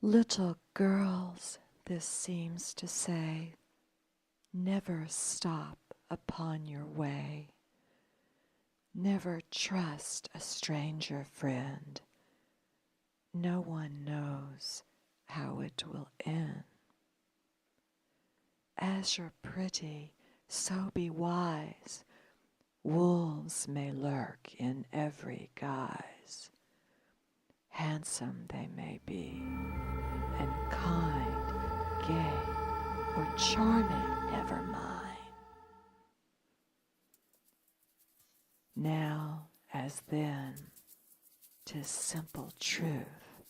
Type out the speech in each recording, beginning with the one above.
Little girls, this seems to say, never stop upon your way. Never trust a stranger friend. No one knows how it will end. As you're pretty, so be wise. Wolves may lurk in every guise. Handsome they may be, and kind, gay, or charming, never mind. Now, as then, 'tis simple truth,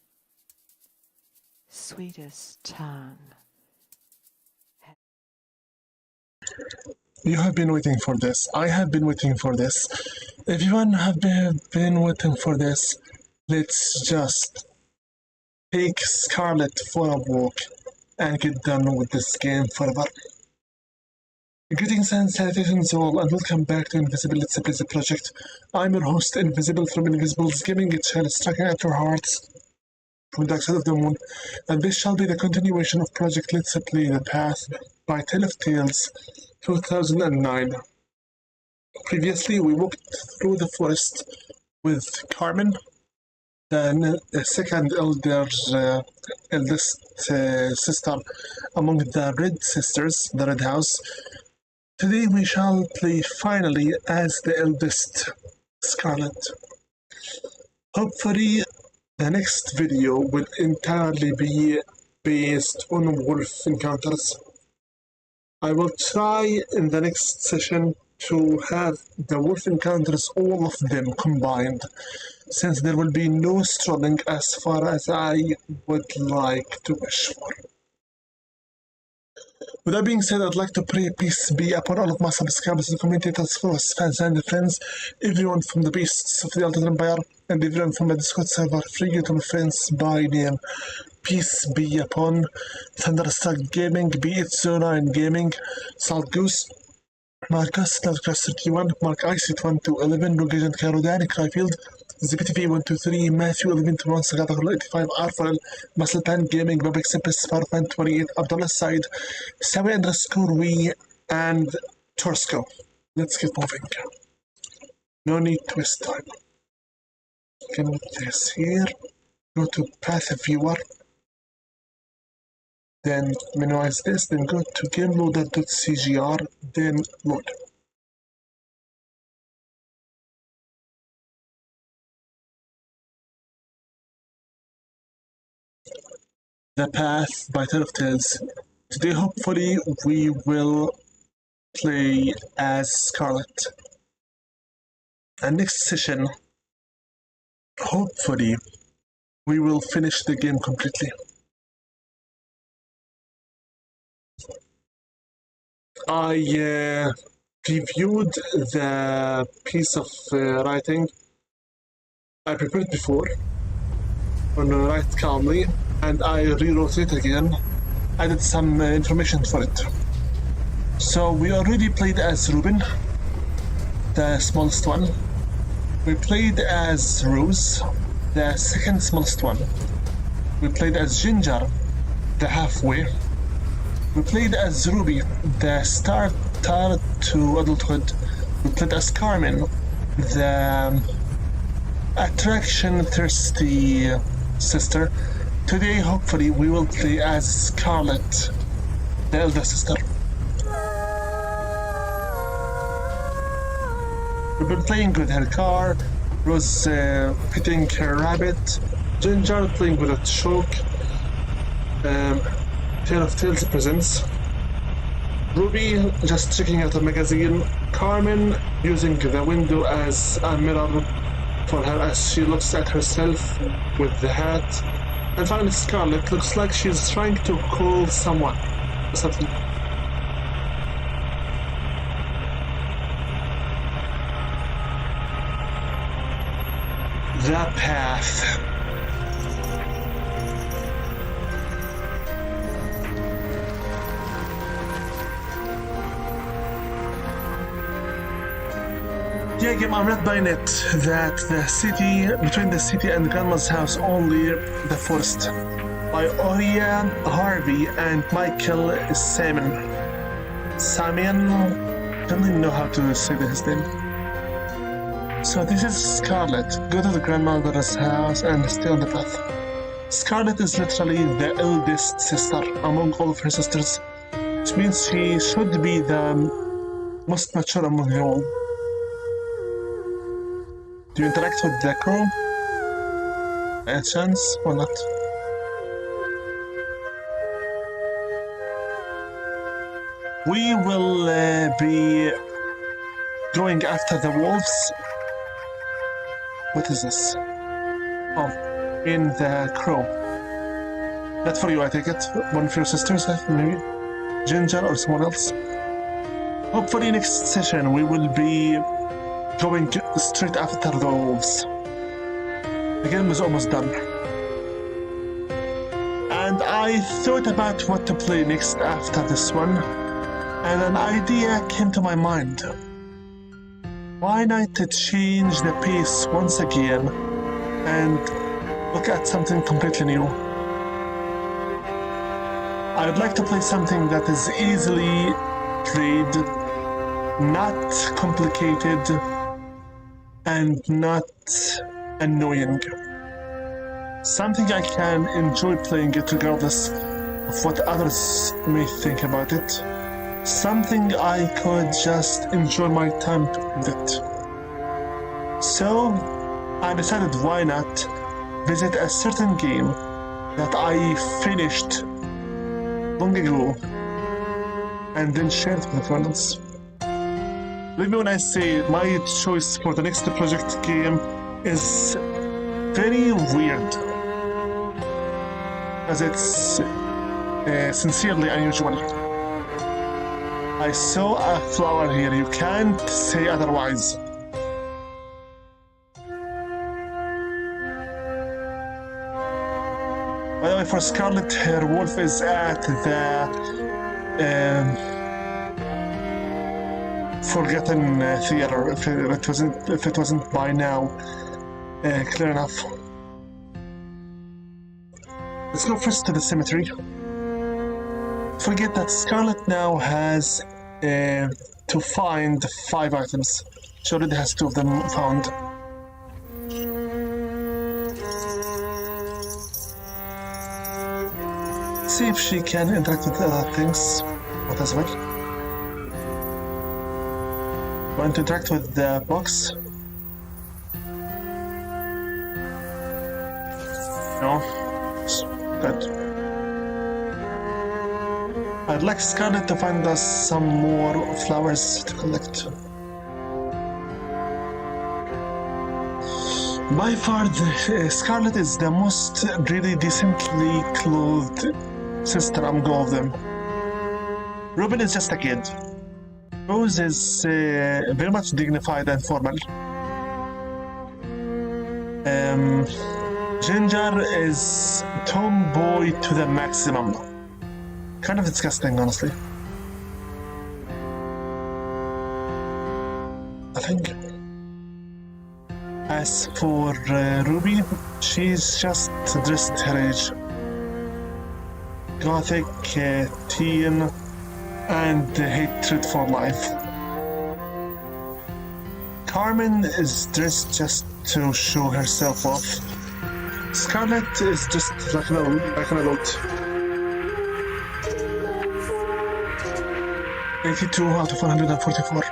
sweetest tongue. You have been waiting for this. I have been waiting for this. Everyone have been waiting for this. Let's just take Scarlet for a walk and get done with this game forever. Greetings and salutations all, and welcome back to Invisible Let's Play the Project. I'm your host, Invisible from Invisible's Gaming channel, striking at your hearts from the dark side of the moon, and this shall be the continuation of Project Let's Play The Path by Tale of Tales 2009. Previously, we walked through the forest with Carmen, the second eldest sister among the Red Sisters, the Red House. Today we shall play finally as the eldest, Scarlet. Hopefully the next video will entirely be based on wolf encounters. I will try in the next session to have the wolf encounters, all of them combined, since there will be no strolling as far as I would like to wish for. With that being said, I'd like to pray peace be upon all of my subscribers and commentators, followers, fans, and friends, everyone from the beasts of the Altered Empire, and everyone from the Discord server, free to my friends by name. Peace be upon Thunderstruck Gaming, Be It Zona and Gaming, Salt Goose, Marcus, Loudcraft 31, Mark Ice 1 to 11, Rogagent Carodani, Cryfield, ZPTV 123, Matthew 11 to 1, Sagata 85, Arfal, Musclepan Gaming, Babix Simpis, Farfan 28, Abdullah Side, Sawi underscore we, and Torsko. Let's get moving. No need to waste time. Can we put this here? Go to Path Viewer. Then minimize this, then go to gameloader.cgr, then load. The Path by Tale of Tales. Today hopefully we will play as Scarlet. And next session, hopefully, we will finish the game completely. I reviewed the piece of writing I prepared before on Write Calmly, and I rewrote it again, added some information for it. So we already played as Ruben, the smallest one. We played as Rose, the second smallest one. We played as Ginger, the halfway. We played as Ruby, the start to adulthood. We played as Carmen, the attraction-thirsty sister. Today, hopefully, we will play as Scarlet, the elder sister. We've been playing with her car, Rose hitting her rabbit, Ginger playing with a choke. Tale of Tales presents Ruby just checking out a magazine, Carmen using the window as a mirror for her as she looks at herself with the hat, and finally Scarlet looks like she's trying to call someone or something. The Path. Yeah, game, I'm not buying it that the city, between the city and Grandma's house, only the forest. by Orion Harvey and Michael Saman. Samian, I don't even know how to say his name. So this is Scarlet. Go to the grandmother's house and stay on the path. Scarlet is literally the eldest sister among all of her sisters, which means she should be the most mature among you all. Do you interact with the crow? By chance or not? We will be going after the wolves. What is this? Oh, in the crow. Not for you, I take it. One of your sisters, maybe? Ginger or someone else? Hopefully next session we will be going straight after the wolves. The game is almost done. And I thought about what to play next after this one, and an idea came to my mind. Why not to change the pace once again and look at something completely new? I would like to play something that is easily played, not complicated, and not annoying. Something I can enjoy playing it regardless of what others may think about it. Something I could just enjoy my time with it. So I decided why not visit a certain game that I finished long ago and then share it with everyone else. Believe me when I say my choice for the next project game is very weird, as it's sincerely unusual. I saw a flower here, you can't say otherwise. By the way, for Scarlet, her wolf is at the Forgotten Theater, if it wasn't by now clear enough. Let's go first to the cemetery. Forget that Scarlet now has to find 5 items. She already has 2 of them found. See if she can interact with other things as well. Want to interact with the box? No. Good. I'd like Scarlet to find us some more flowers to collect. By far, Scarlet is the most really decently clothed sister among all of them. Ruben is just a kid. Rose is very much dignified and formal. Ginger is tomboy to the maximum. Kind of disgusting, honestly. I think. As for Ruby, she's just dressed her age. Gothic, teen, and hatred for life. Carmen is dressed just to show herself off. Scarlet is just like an adult. 82 out of 144.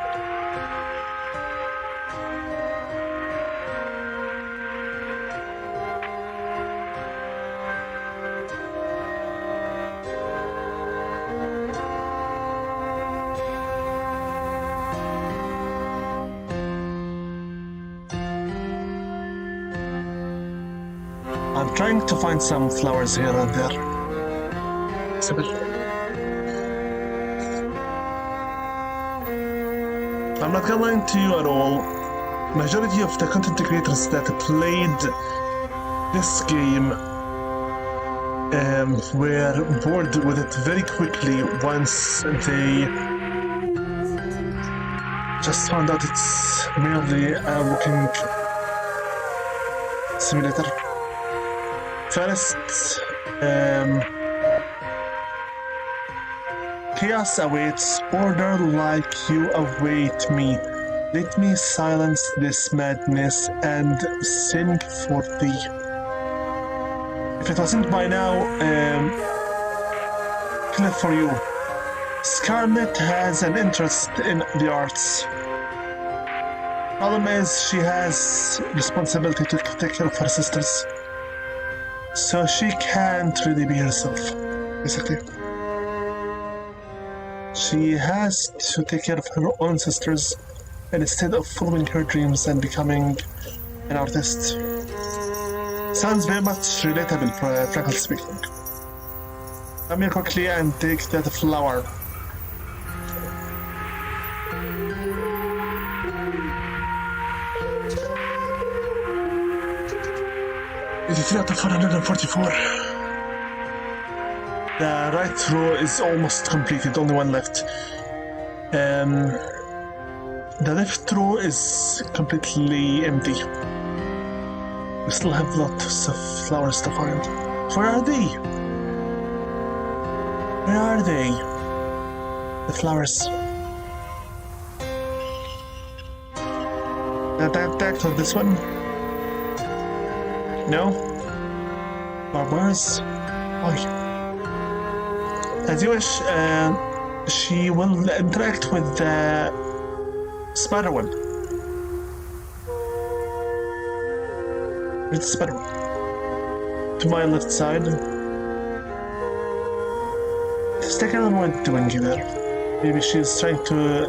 I'm trying to find some flowers here and there. Simple. I'm not gonna lie to you at all. Majority of the content creators that played this game were bored with it very quickly once they just found out it's merely a walking simulator. First, chaos awaits, order like you await me. Let me silence this madness and sing for thee. If it wasn't by now, clip for you. Scarlet has an interest in the arts. Problem is, she has responsibility to take care of her sisters. So she can't really be herself, basically. She has to take care of her own sisters instead of following her dreams and becoming an artist. Sounds very much relatable, frankly speaking. Come here quickly and take that flower. It's out of 144. The right row is almost completed, only one left. The left row is completely empty. We still have lots of flowers to find. Where are they? Where are they? The flowers. That for this one? No? Barbars? Why? As you wish, she will interact with the spider one. Where's the spider one? To my left side. Just I don't know what doing here. Maybe she's trying to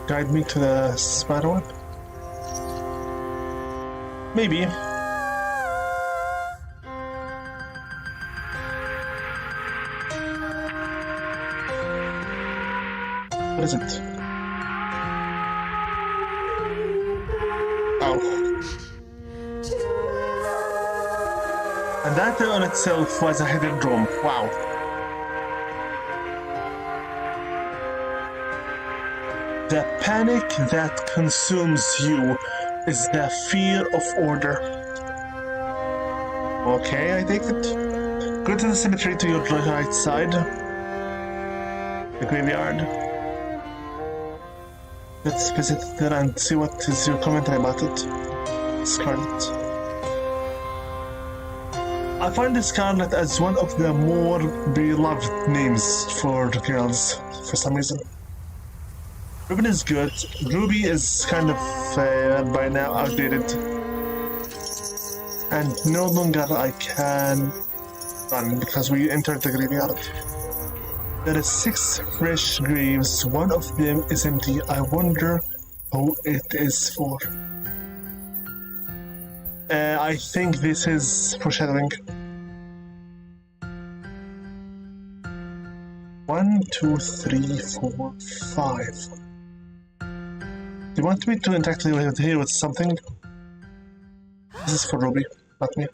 guide me to the spider one? Maybe. What is it? Oh. And that on itself was a hidden room. Wow. The panic that consumes you is the fear of order. Okay, I take it. Go to the cemetery to your right side. The graveyard. Let's visit there and see what is your commentary about it. Scarlet. I find Scarlet as one of the more beloved names for girls for some reason. Ruben is good. Ruby is kind of by now outdated. And no longer I can run because we entered the graveyard. There are 6 fresh graves. One of them is empty. I wonder who it is for. I think this is foreshadowing. 1, 2, 3, 4, 5. Do you want me to interact here with something? This is for Ruby, not me.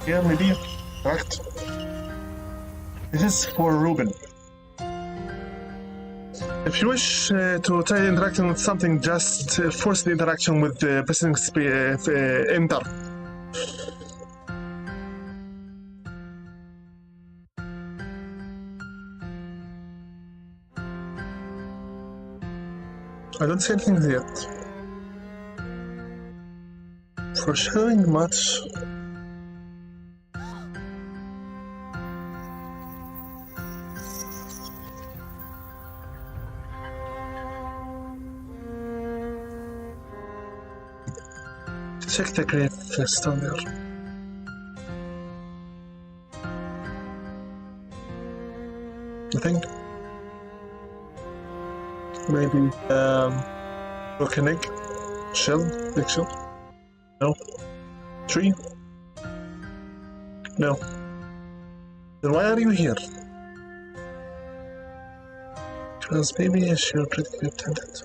Yeah, maybe. Correct. This is for Ruben. If you wish to try interacting with something, just force the interaction with pressing enter. I don't see anything yet. For showing much. Check the grave first down there. Nothing. Maybe broken egg, shell, big shell. No. Tree. No. Then why are you here? Because maybe I should really attend it.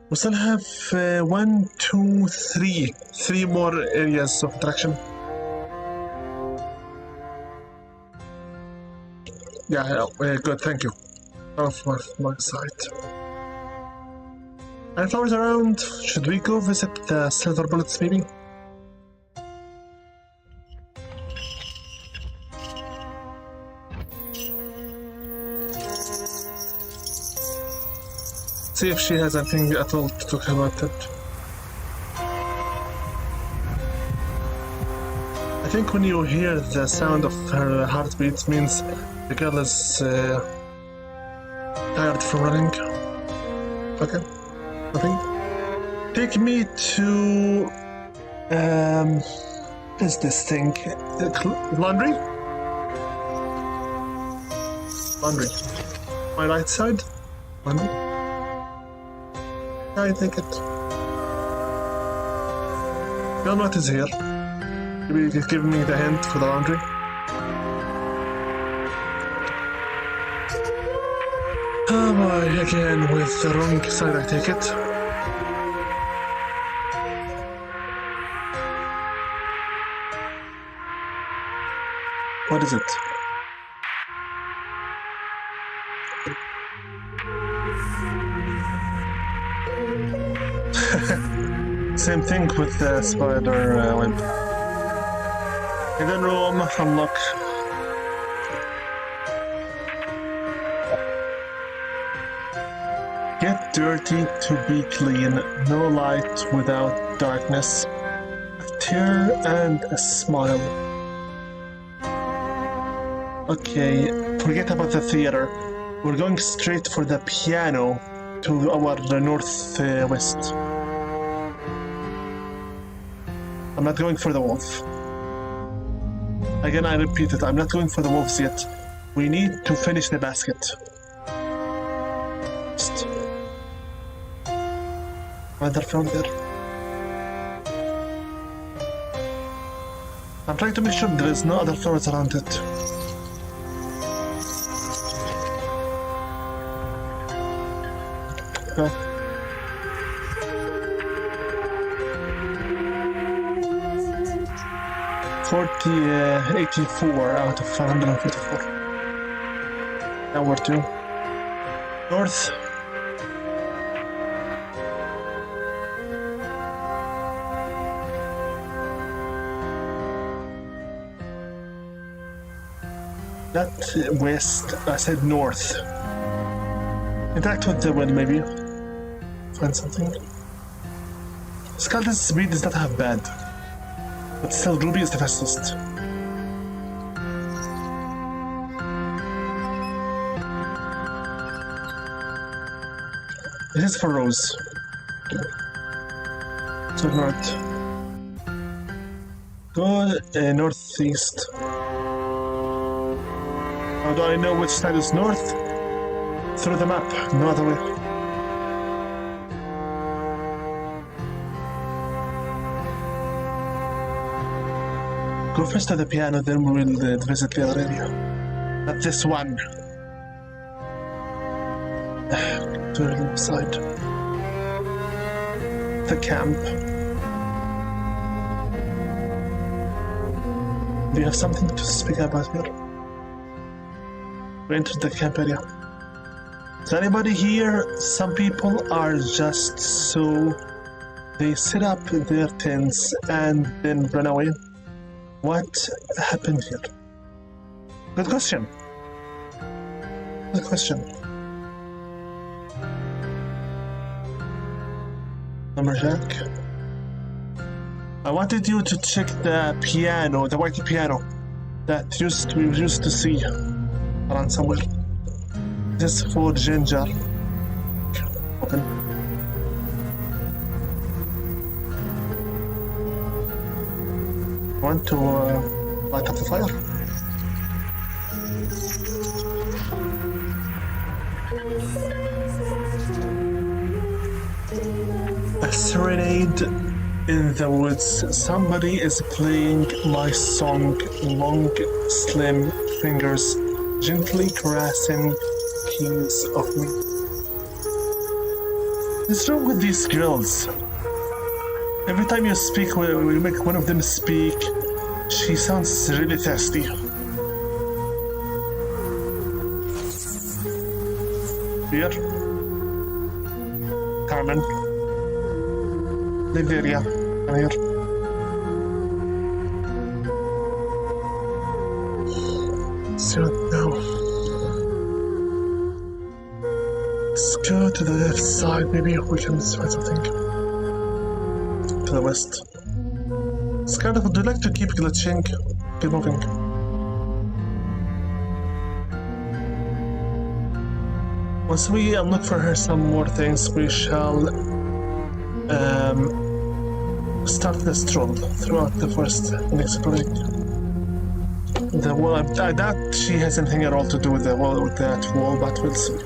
We still have 1, 2, 3. 3 more areas of attraction. Yeah, good, thank you. Off my side. Are flowers around? Should we go visit the silver bullets, maybe? See if she has anything at all to talk about it. I think when you hear the sound of her heartbeat, means the girl is tired from running. Okay, nothing. Take me to what is this thing? Laundry? Laundry. My right side? Laundry? I take it. Girl, what is here? Maybe you can give me the hint for the laundry. Oh boy, again with the wrong side, I take it. What is it? Same thing with the spider web. Hidden room, unlock. Get dirty to be clean. No light without darkness. A tear and a smile. Okay, forget about the theater. We're going straight for the piano to our northwest. I'm not going for the wolf. Again, I repeat it, I'm not going for the wolves yet. We need to finish the basket. Just... Another from there. I'm trying to make sure there is no other flowers around it. Okay. Uh, 84 out of 554. Now where to? North. Not west, I said north. Interact with the wind, maybe. Find something. Skeleton's speed is not half bad. But still, Ruby is the fastest. This is for Rose. So north. Go northeast. How do I know which side is north? Through the map, no other way. Go first to the piano, then we will visit the other area. Not this one. To the left side. The camp. Do you have something to speak about here? We entered the camp area. Is anybody here? Some people are just so... They set up their tents and then run away. What happened here? Good question. Good question. Lumberjack. I wanted you to check the piano, the white piano that we used to see around somewhere. This is for Ginger. Open. Want to light up the fire? A serenade in the woods. Somebody is playing my song. Long, slim fingers gently caressing keys of me. What's wrong with these girls? Every time you speak, when you make one of them speak, she sounds really thirsty. Here, Carmen. Leave the area. I'm here. See what now? Let's go to the left side. Maybe we can find something. To the west. Scarlet, would you like to keep glitching? Keep moving. Once we unlock for her some more things, we shall start the stroll throughout the forest and exploring. The wall, I doubt she has anything at all to do with the wall, with that wall, but we'll see.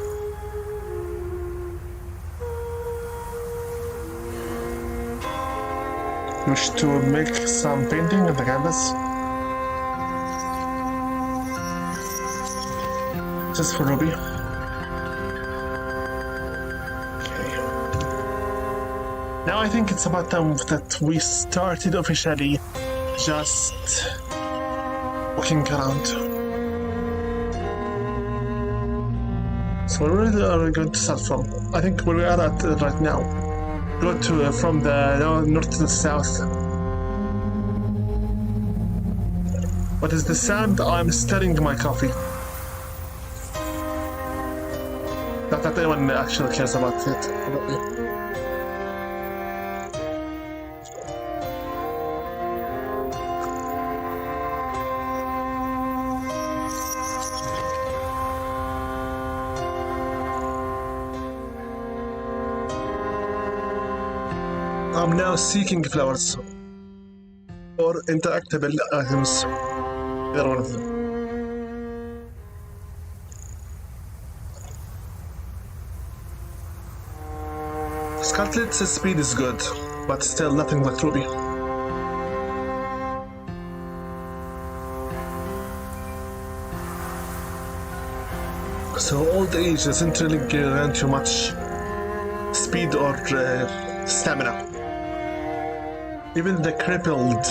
Wish to make some painting on the canvas. Just for Ruby. Okay. Now I think it's about time that we started officially just walking around. So where are we going to start from? I think where we are at right now. Go to from the north to the south. What is the sound? I'm stirring my coffee. Not that anyone actually cares about it. About me. I'm now seeking flowers or interactable items. Either one of them. Scarlet's speed is good, but still nothing like Ruby. So old age doesn't really grant you much speed or stamina. Even the crippled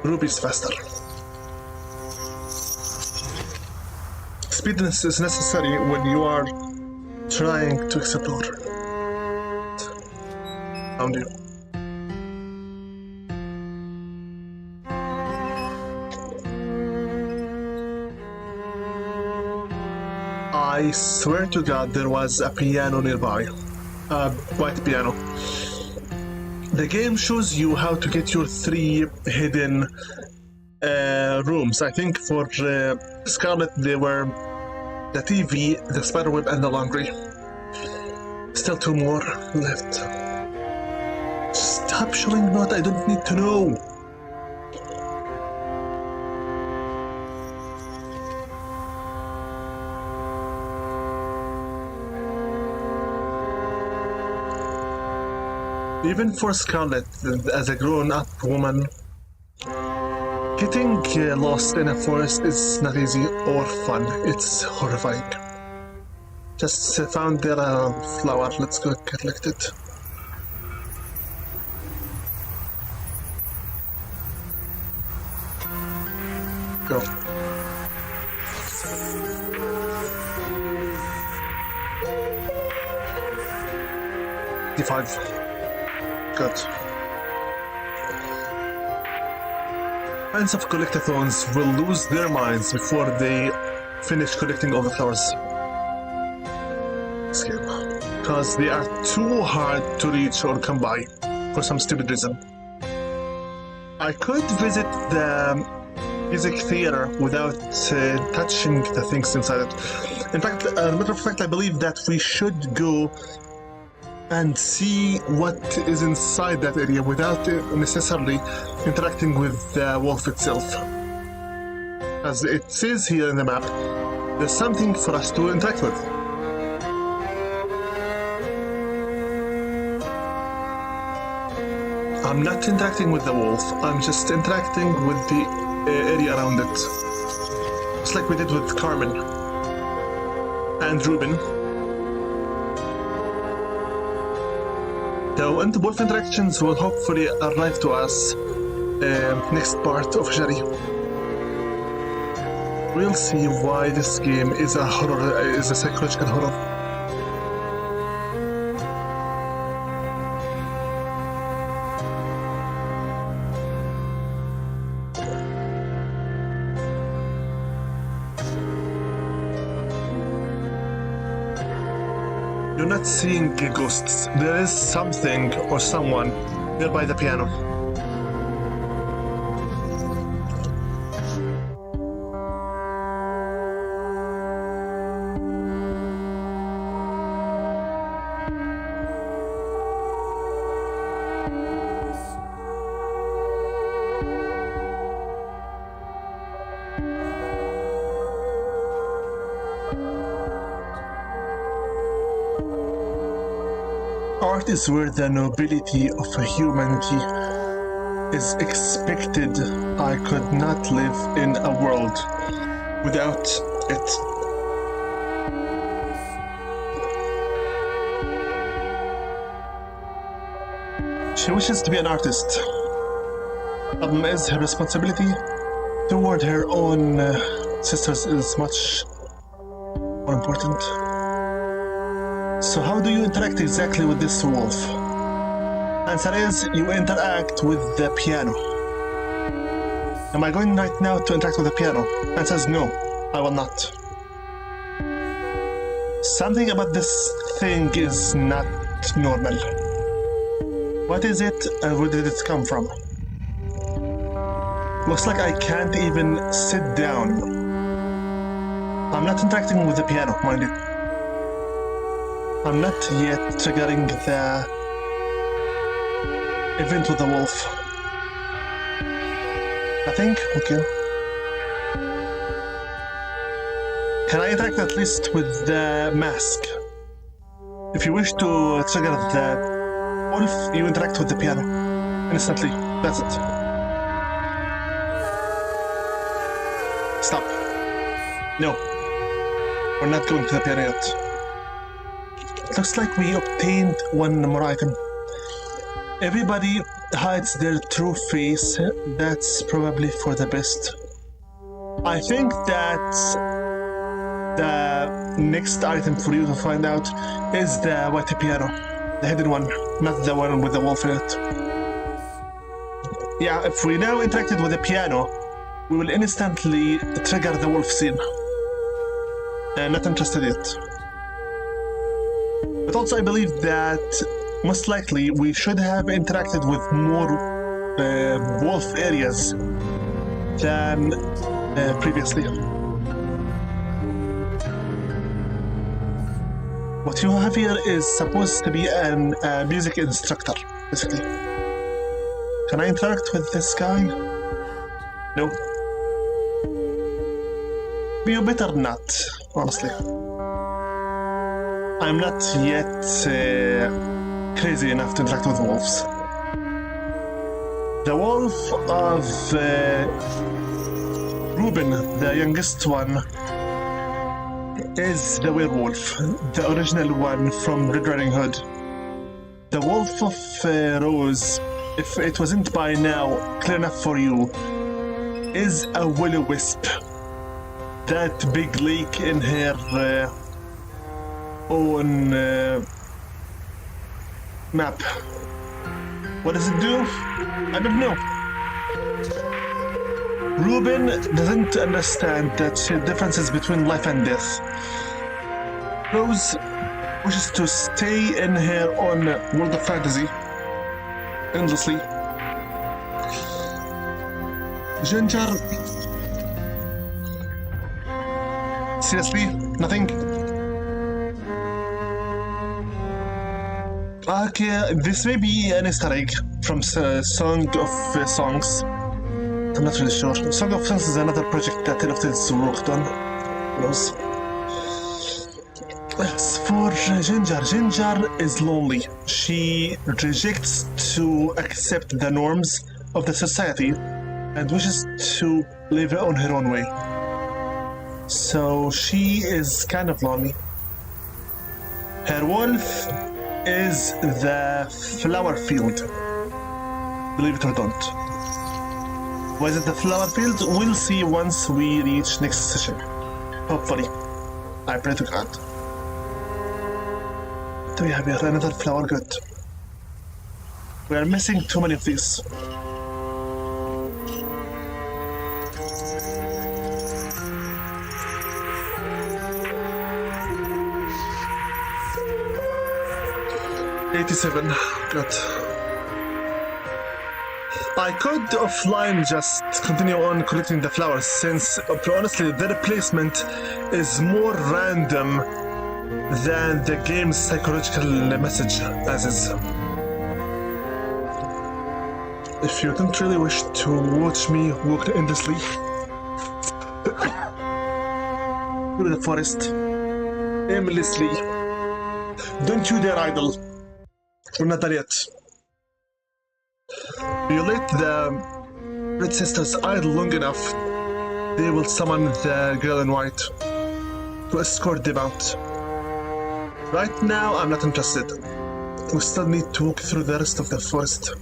Ruby's faster. Speediness is necessary when you are trying to explore. Found you. I swear to God there was a piano nearby. A white piano. The game shows you how to get your 3 hidden rooms. I think for Scarlet they were the TV, the spiderweb, and the laundry. Still 2 more left. Stop showing what I don't need to know. Even for Scarlet, as a grown-up woman, getting lost in a forest is not easy or fun. It's horrifying. Just found their flower. Let's go collect it. Go. D5. Good. Fans of collectathons will lose their minds before they finish collecting all the flowers. Because they are too hard to reach or come by for some stupid reason. I could visit the music theater without touching the things inside it. In fact, as a matter of fact, I believe that we should go and see what is inside that area without necessarily interacting with the wolf itself. As it says here in the map, there's something for us to interact with. I'm not interacting with the wolf, I'm just interacting with the area around it. Just like we did with Carmen and Ruben. And the wolf interactions will hopefully arrive to us next part of Shari. We'll see why this game is a horror, is a psychological horror. not seeing ghosts. There is something or someone there by the piano. Art is where the nobility of humanity is expected. I could not live in a world without it. She wishes to be an artist. Problem is, her responsibility toward her own sisters is much more important. So how do you interact exactly with this wolf? Answer is, you interact with the piano. Am I going right now to interact with the piano? Answer is no, I will not. Something about this thing is not normal. What is it and where did it come from? Looks like I can't even sit down. I'm not interacting with the piano, mind you. I'm not yet triggering the event with the wolf. Nothing? Okay. Can I interact at least with the mask? If you wish to trigger the wolf, you interact with the piano instantly. That's it. Stop. No. We're not going to the piano yet. Looks like we obtained one more item. Everybody hides their true face. That's probably for the best. I think that the next item for you to find out is the white piano. The hidden one, not the one with the wolf in it. Yeah, if we now interacted with the piano, we will instantly trigger the wolf scene. Not interested yet. But also I believe that most likely we should have interacted with more wolf areas than previously. What you have here is supposed to be a music instructor, basically. Can I interact with this guy? No. You better not, honestly. I'm not yet crazy enough to interact with wolves. The wolf of Reuben, the youngest one, is the werewolf, the original one from Red Riding Hood. The wolf of Rose, if it wasn't by now clear enough for you, is a will-o-wisp. That big lake in her own map. What does it do? I don't know. Reuben doesn't understand that differences between life and death. Rose wishes to stay in her own world of fantasy endlessly. Ginger. Seriously? Nothing? Okay, this may be an Easter egg from Song of Songs. I'm not really sure. Song of Songs is another project that Telltale's worked on. Who knows? As for Ginger, Ginger is lonely. She rejects to accept the norms of the society and wishes to live on her own way. So she is kind of lonely. Her wolf is the flower field. Believe it or don't. Why is it the flower field? We'll see once we reach next session. Hopefully. I pray to God. Do we have here another flower? Good. We are missing too many of these. 87. Good. I could offline just continue on collecting the flowers since honestly their placement is more random than the game's psychological message as is. If you don't really wish to watch me walk endlessly through the forest aimlessly, don't you dare idle. We're not there yet. You let the Red Sisters idle long enough, they will summon the girl in white to escort them out. Right now, I'm not interested. We still need to walk through the rest of the forest,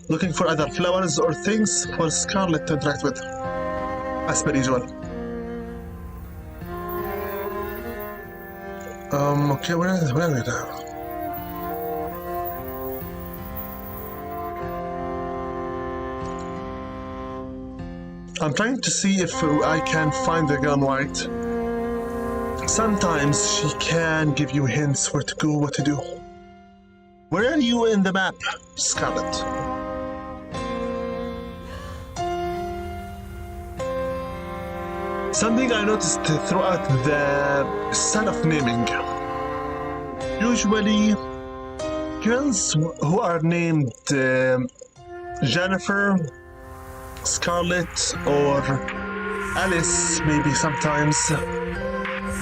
looking for other flowers or things for Scarlet to interact with, as per usual. Okay, where are we now? I'm trying to see if I can find the girl in white. Sometimes she can give you hints where to go, what to do. Where are you in the map, Scarlet? Something I noticed throughout the style of naming. Usually, girls who are named Jennifer, Scarlet, or Alice, maybe sometimes,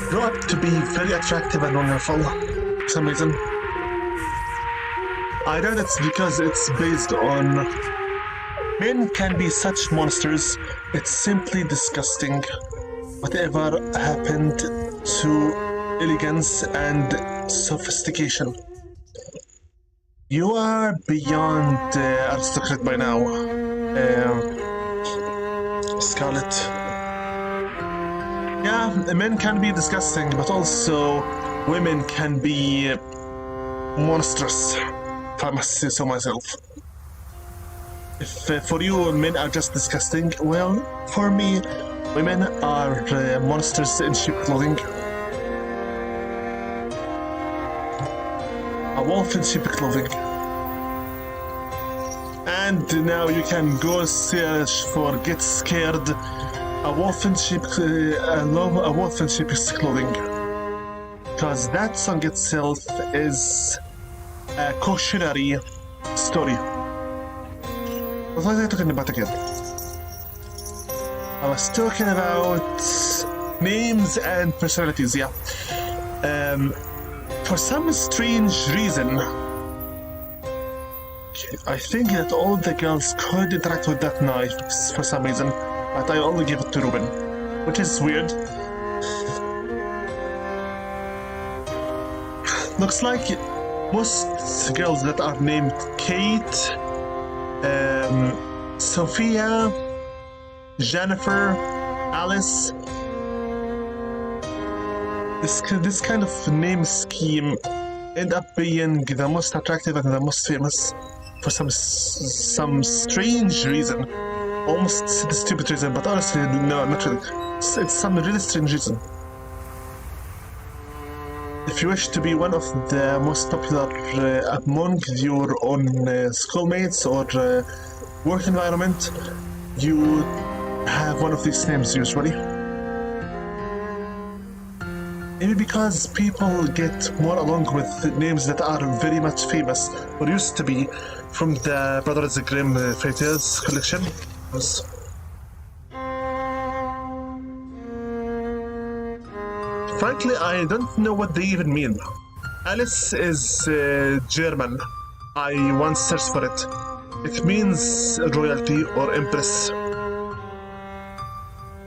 grow up to be very attractive and wonderful for some reason. I doubt it's because it's based on men can be such monsters, it's simply disgusting. Whatever happened to elegance and sophistication? You are beyond aristocrat by now, Scarlet. Yeah, men can be disgusting, but also women can be monstrous, if I must say so myself. If for you men are just disgusting, well, for me, women are monsters in sheep clothing. A wolf in sheep clothing. And now you can go search for Get Scared. A wolf in sheep's clothing. Because that song itself is a cautionary story. What was I talking about again? I was talking about names and personalities, yeah. For some strange reason, I think that all the girls could interact with that knife for some reason, but I only give it to Ruben, which is weird. Looks like most girls that are named Kate, Sophia, Jennifer, Alice, this kind of name scheme end up being the most attractive and the most famous for some strange reason. Almost stupid reason, but honestly, no, not really. It's some really strange reason. If you wish to be one of the most popular among your own schoolmates or work environment, you have one of these names usually. Maybe because people get more along with names that are very much famous, or used to be, from the Brothers Grimm fairy tales collection. Frankly, I don't know what they even mean. Alice is German. I once searched for it. It means royalty or empress.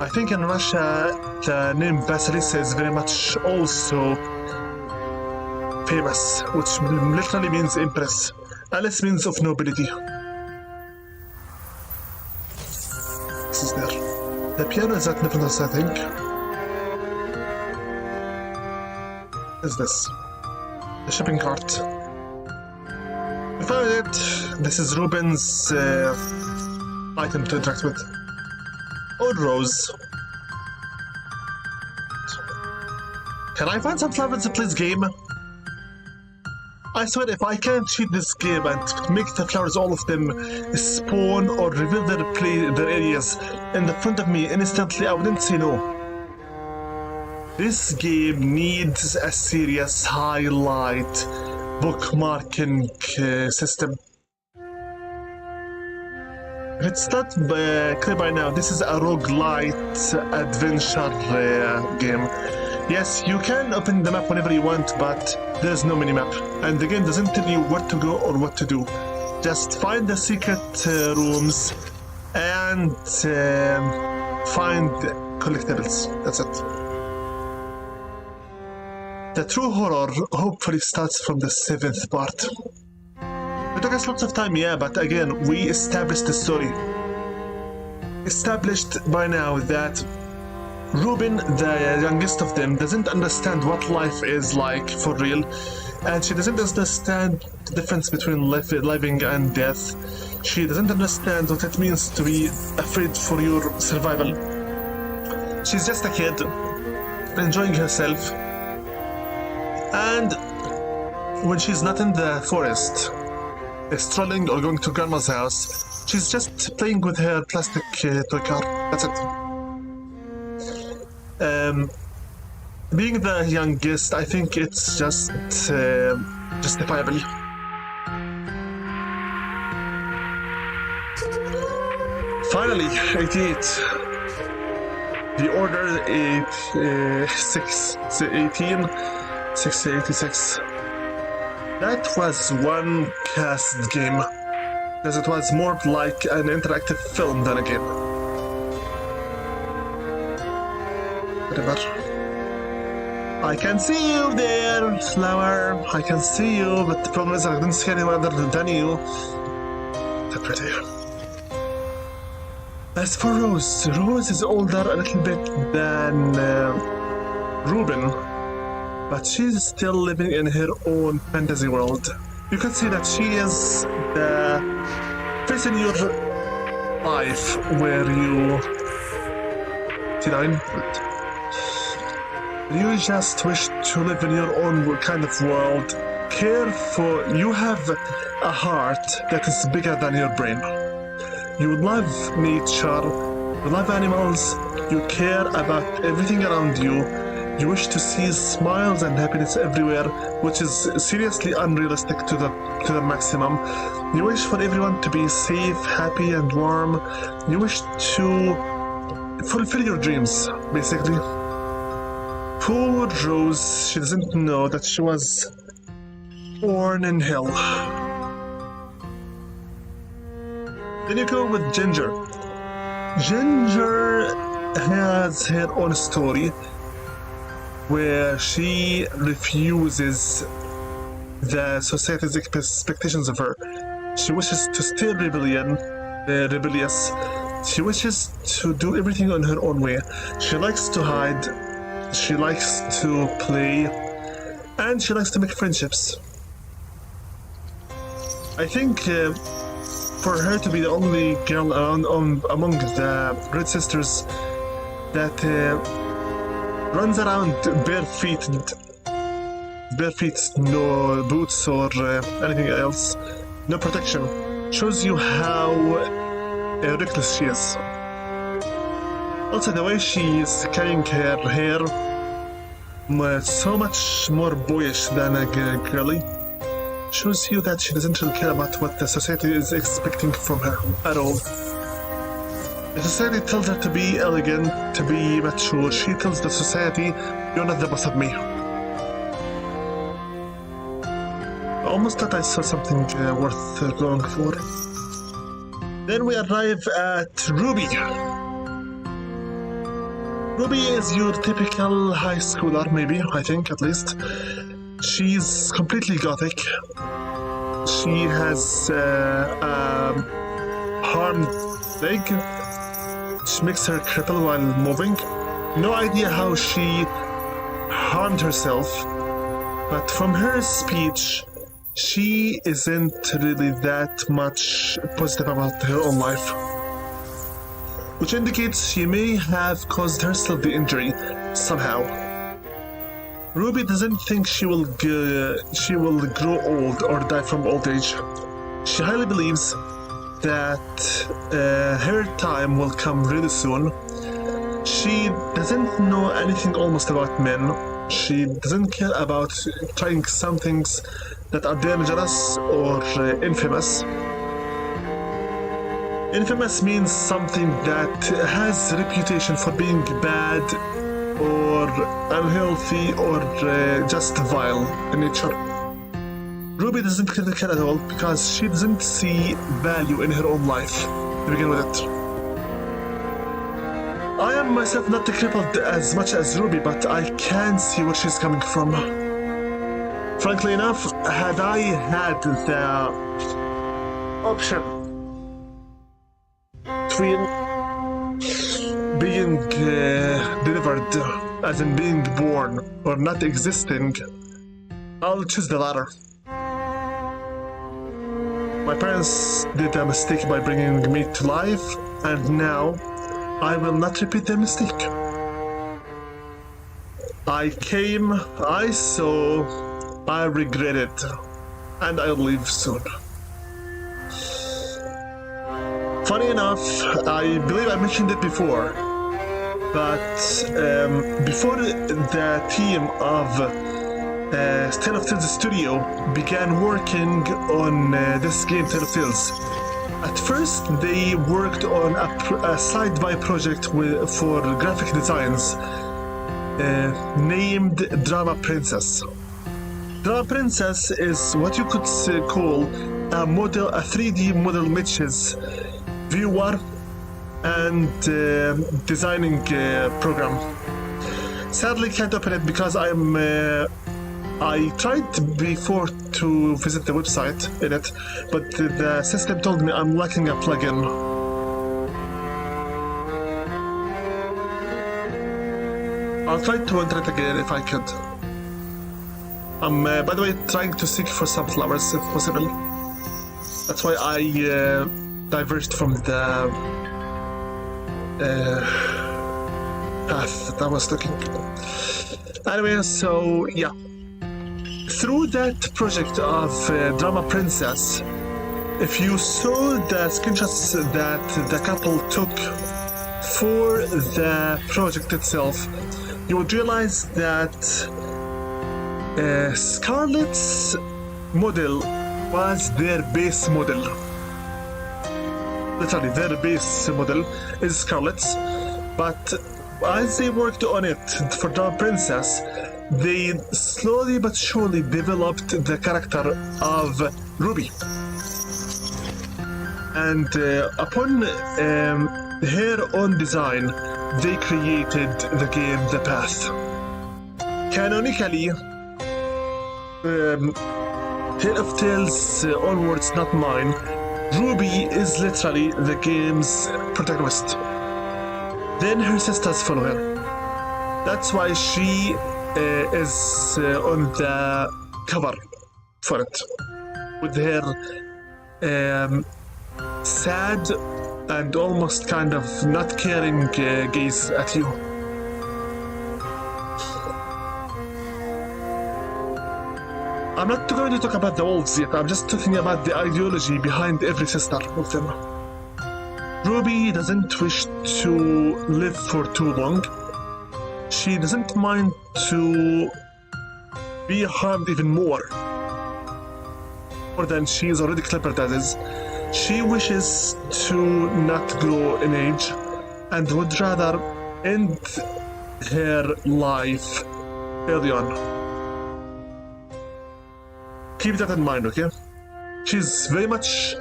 I think in Russia, the name Vasilisa is very much also famous, which literally means empress. Alice means of nobility. This is there. The piano is at Niflness, I think. What is this? The shopping cart. We found it. This is Ruben's item to interact with. Or Rose. Can I find some flowers to play this game? I swear, if I can't cheat this game and make the flowers, all of them, spawn or reveal their areas in the front of me instantly, I wouldn't say no. This game needs a serious highlight bookmarking system. If it's not clear by now, this is a roguelite adventure game. Yes, you can open the map whenever you want, but there's no minimap, and the game doesn't tell you where to go or what to do. Just find the secret rooms and find collectibles. That's it. The true horror hopefully starts from the 7th part. It took us lots of time, yeah, but again, we established the story. Established by now that Ruben, the youngest of them, doesn't understand what life is like for real, and she doesn't understand the difference between living and death. She doesn't understand what it means to be afraid for your survival. She's just a kid, enjoying herself, and when she's not in the forest, strolling or going to grandma's house, she's just playing with her plastic toy car. That's it. Being the youngest, I think it's just justifiable. Finally, 88. The order 686. That was one cast game, as it was more like an interactive film than a game. Whatever. I can see you there, flower. I can see you, but the problem is I didn't see anyone other than you. That's pretty. As for Rose, Rose is older a little bit than Ruben, but she's still living in her own fantasy world. You can see that she is the face in your life where you... You just wish to live in your own kind of world. You have a heart that is bigger than your brain. You love nature, you love animals, you care about everything around you. You wish to see smiles and happiness everywhere, which is seriously unrealistic to the maximum. You wish for everyone to be safe, happy, and warm. You wish to fulfill your dreams, basically. Poor Rose, she doesn't know that she was born in hell. Then you go with Ginger. Ginger has her own story where she refuses the society's expectations of her. She wishes to stay rebellious. She wishes to do everything on her own way. She likes to hide. She likes to play. And she likes to make friendships. I think for her to be the only girl among the Red Sisters that runs around bare feet, no boots or anything else, no protection, shows you how reckless she is. Also, the way she is carrying her hair, so much more boyish than a girly, shows you that she doesn't really care about what the society is expecting from her at all. The society tells her to be elegant, to be mature. She tells the society, you're not the boss of me. I almost thought I saw something worth going for. Then we arrive at Ruby. Ruby is your typical high schooler, maybe, I think, at least. She's completely gothic. She has a harmed leg, which makes her cripple while moving. No idea how she harmed herself, but from her speech, she isn't really that much positive about her own life, which indicates she may have caused herself the injury somehow. Ruby doesn't think she will grow old or die from old age. She highly believes that her time will come really soon. She doesn't know anything almost about men. She doesn't care about trying some things that are dangerous or infamous. Infamous means something that has a reputation for being bad or unhealthy or just vile in nature. Ruby doesn't care at all because she doesn't see value in her own life to begin with it. I am myself not crippled as much as Ruby, but I can see where she's coming from. Frankly enough, had I had the option between being delivered, as in being born, or not existing, I'll choose the latter. My parents did a mistake by bringing me to life, and now I will not repeat their mistake. I came, I saw, I regret it, and I'll leave soon. Funny enough, I believe I mentioned it before, but before the team of Tale of Tales Studio began working on this game, Tale of Tales, at first they worked on a side-by project for graphic designs named Drama Princess. Drama Princess is what you could call a 3D model matches viewer and designing program. Sadly, can't open it because I tried before to visit the website in it, but the system told me I'm lacking a plugin. I'll try to enter it again if I could. I'm, by the way, trying to seek for sunflowers if possible. That's why I diverged from the path that I was looking. Anyway, so yeah. Through that project of Drama Princess, if you saw the screenshots that the couple took for the project itself, you would realize that Scarlett's model was their base model. Literally, their base model is Scarlett's, but as they worked on it for Drama Princess, they slowly but surely developed the character of Ruby. And upon her own design, they created the game The Path. Canonically, Tale of Tales onwards, not mine, Ruby is literally the game's protagonist. Then her sisters follow her. That's why she is on the cover for it, with her sad and almost kind of not caring gaze at you. I'm not going to talk about the wolves yet, I'm just talking about the ideology behind every sister of them. Ruby doesn't wish to live for too long. She doesn't mind to be harmed even more than she is already clever as is. She wishes to not grow in age and would rather end her life early on. Keep that in mind, okay? She's very much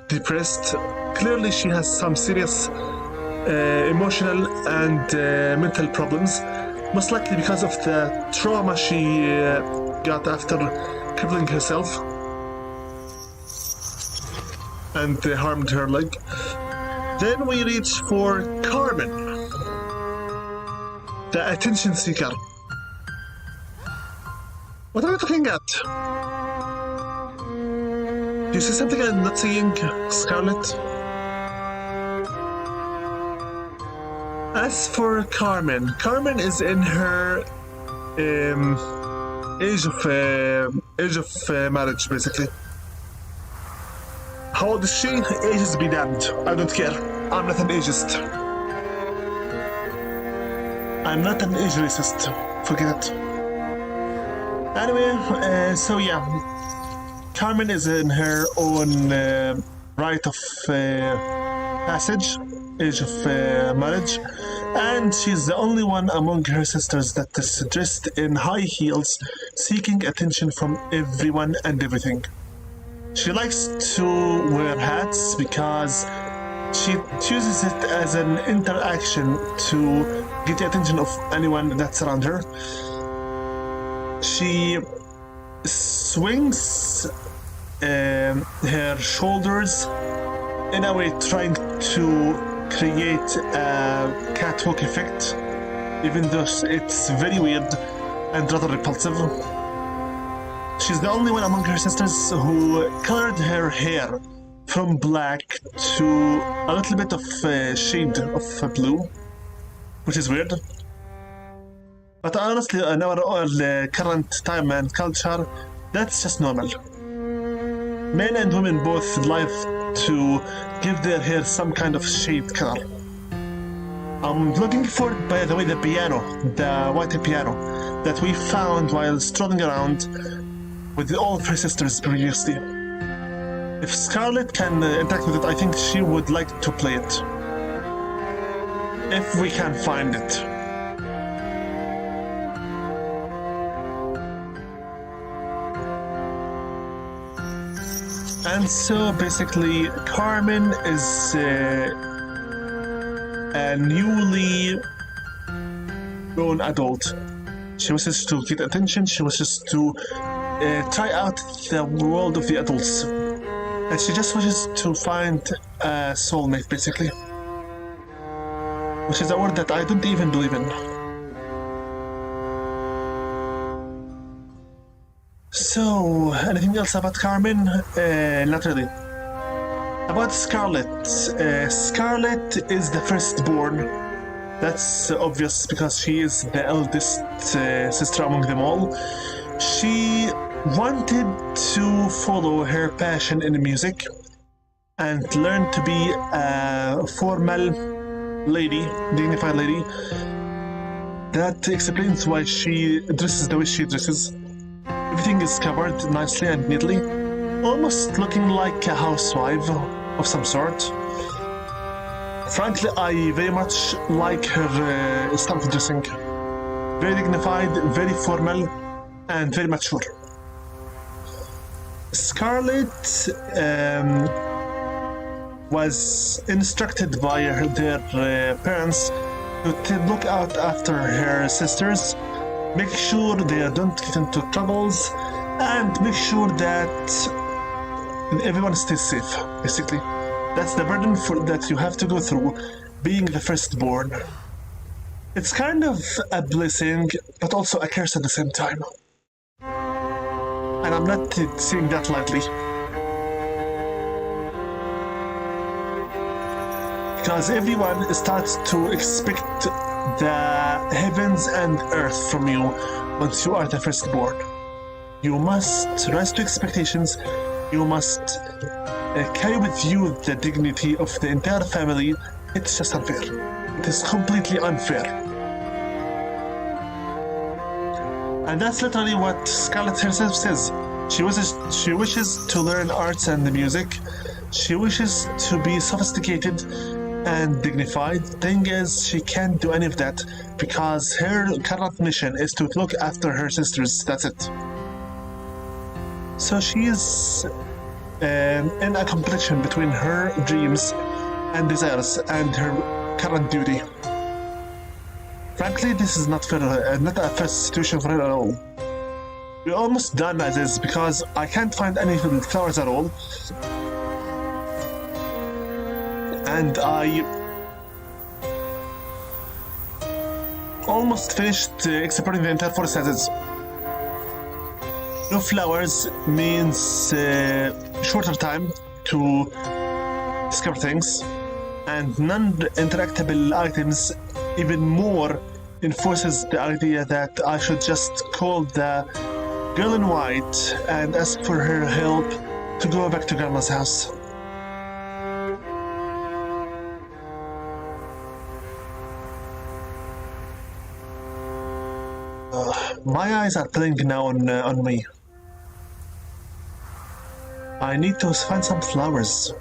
depressed. Clearly she has some serious emotional and mental problems, most likely because of the trauma she got after crippling herself and harmed her leg. Then we reach for Carmen, the attention seeker. What are you looking at? Do you see something I'm not seeing, Scarlett? As for Carmen, Carmen is in her age of marriage, basically. How old is she? Ages be damned. I don't care. I'm not an ageist. I'm not an age racist. Forget it. Anyway, so yeah, Carmen is in her own rite of passage, age of marriage, and she's the only one among her sisters that is dressed in high heels, seeking attention from everyone and everything. She likes to wear hats because she chooses it as an interaction to get the attention of anyone that's around her. She swings her shoulders in a way trying to create a catwalk effect, even though it's very weird and rather repulsive. She's the only one among her sisters who colored her hair from black to a little bit of shade of blue, which is weird. But honestly, in our current time and culture, that's just normal. Men and women both like to give their hair some kind of shade color. I'm looking for, by the way, the white piano that we found while strolling around with all of her sisters previously. If Scarlett can interact with it, I think she would like to play it. If we can find it. And so basically, Carmen is a newly grown adult. She wishes to get attention, she wishes to try out the world of the adults. And she just wishes to find a soulmate, basically. Which is a word that I don't even believe in. So, anything else about Carmen? Not really. About Scarlett. Scarlett is the firstborn. That's obvious because she is the eldest sister among them all. She wanted to follow her passion in music and learn to be a formal lady, dignified lady. That explains why she dresses the way she dresses. Everything is covered nicely and neatly, almost looking like a housewife of some sort. Frankly, I very much like her style of dressing. Very dignified, very formal, and very mature. Scarlett was instructed by their parents to look out after her sisters, make sure they don't get into troubles, and make sure that everyone stays safe, basically. That's the burden that you have to go through, being the firstborn. It's kind of a blessing, but also a curse at the same time. And I'm not saying that lightly. Because everyone starts to expect the heavens and earth from you once you are the firstborn. You must rise to expectations. You must carry with you the dignity of the entire family. It's just unfair. It is completely unfair. And that's literally what Scarlett herself says. She wishes to learn arts and music. She wishes to be sophisticated and dignified. Thing is, she can't do any of that because her current mission is to look after her sisters. That's it. So she is in a competition between her dreams and desires and her current duty. Frankly, this is not fair, not a fair situation for her at all. We're almost done as is because I can't find any flowers at all. And I almost finished exploring the entire forest as is. No flowers means shorter time to discover things, and non-interactable items even more enforces the idea that I should just call the girl in white and ask for her help to go back to Grandma's house. My eyes are blinking now on me. I need to find some flowers.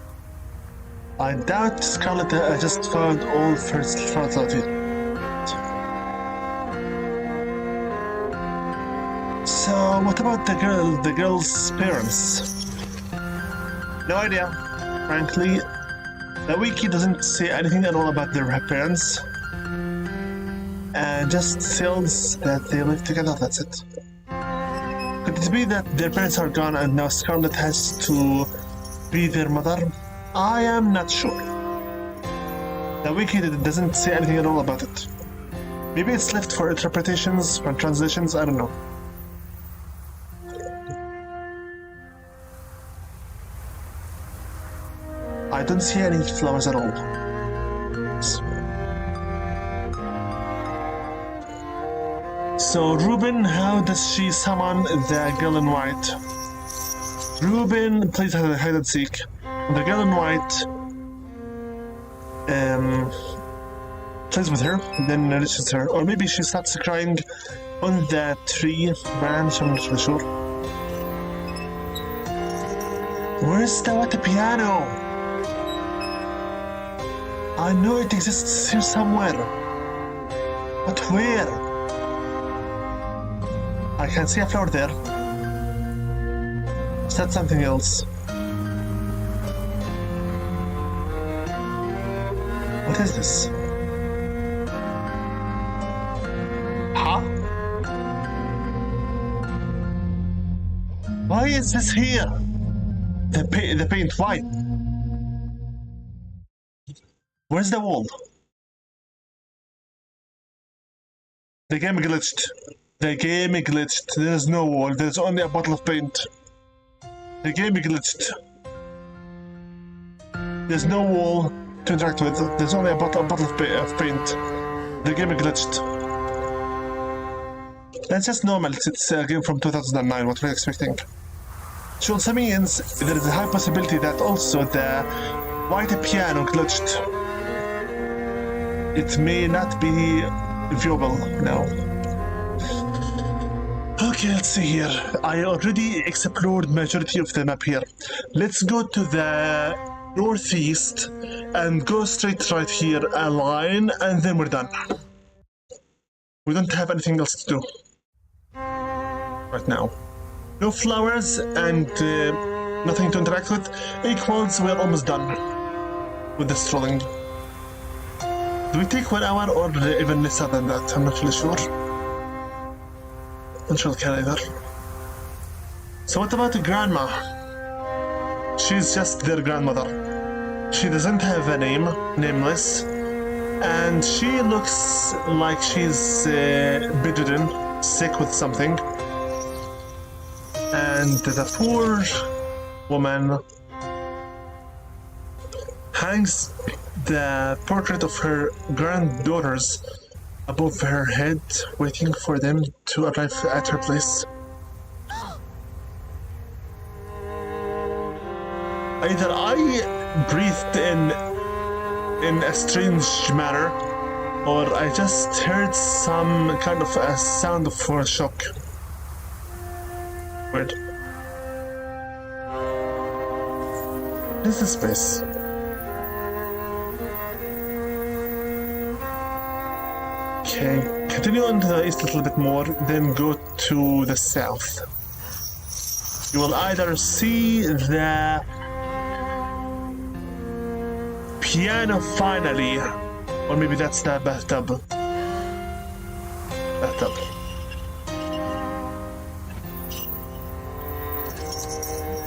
I doubt Scarlet just found all first flowers. So what about the girl's parents? No idea. Frankly, the wiki doesn't say anything at all about their parents. And just tells that they live together, that's it. Could it be that their parents are gone and now Scarlet has to be their mother? I am not sure. The wiki doesn't say anything at all about it. Maybe it's left for interpretations, for translations, I don't know. I don't see any flowers at all. So Ruben, how does she summon the girl in white? Ruben plays hide and seek. The girl in white plays with her, then reaches her. Or maybe she starts crying on the tree branch, I'm not really sure. Where's the water piano? I know it exists here somewhere. But where? I can see a flower there. Is that something else? What is this? Huh? Why is this here? The paint, why? Where's the wall? The game glitched. The game glitched. There's no wall. There's only a bottle of paint. The game glitched. There's no wall to interact with. There's only a bottle of paint. The game glitched. That's just normal. It's a game from 2009. What were you expecting? Which also means there is a high possibility that also the white piano glitched. It may not be viewable now. Okay, let's see here. I already explored majority of the map here. Let's go to the northeast and go straight right here, a line, and then we're done. We don't have anything else to do right now. No flowers and nothing to interact with equals we're almost done with the strolling. Do we take 1 hour or even less than that? I'm not really sure. Not sure either. So what about the grandma? She's just their grandmother. She doesn't have a name, nameless, and she looks like she's bedridden, sick with something. And the poor woman hangs the portrait of her granddaughters above her head, waiting for them to arrive at her place. Either I breathed in a strange manner, or I just heard some kind of a sound for a shock. Weird. What is this space? Okay, continue on to the east a little bit more, then go to the south. You will either see the piano finally, or maybe that's the bathtub.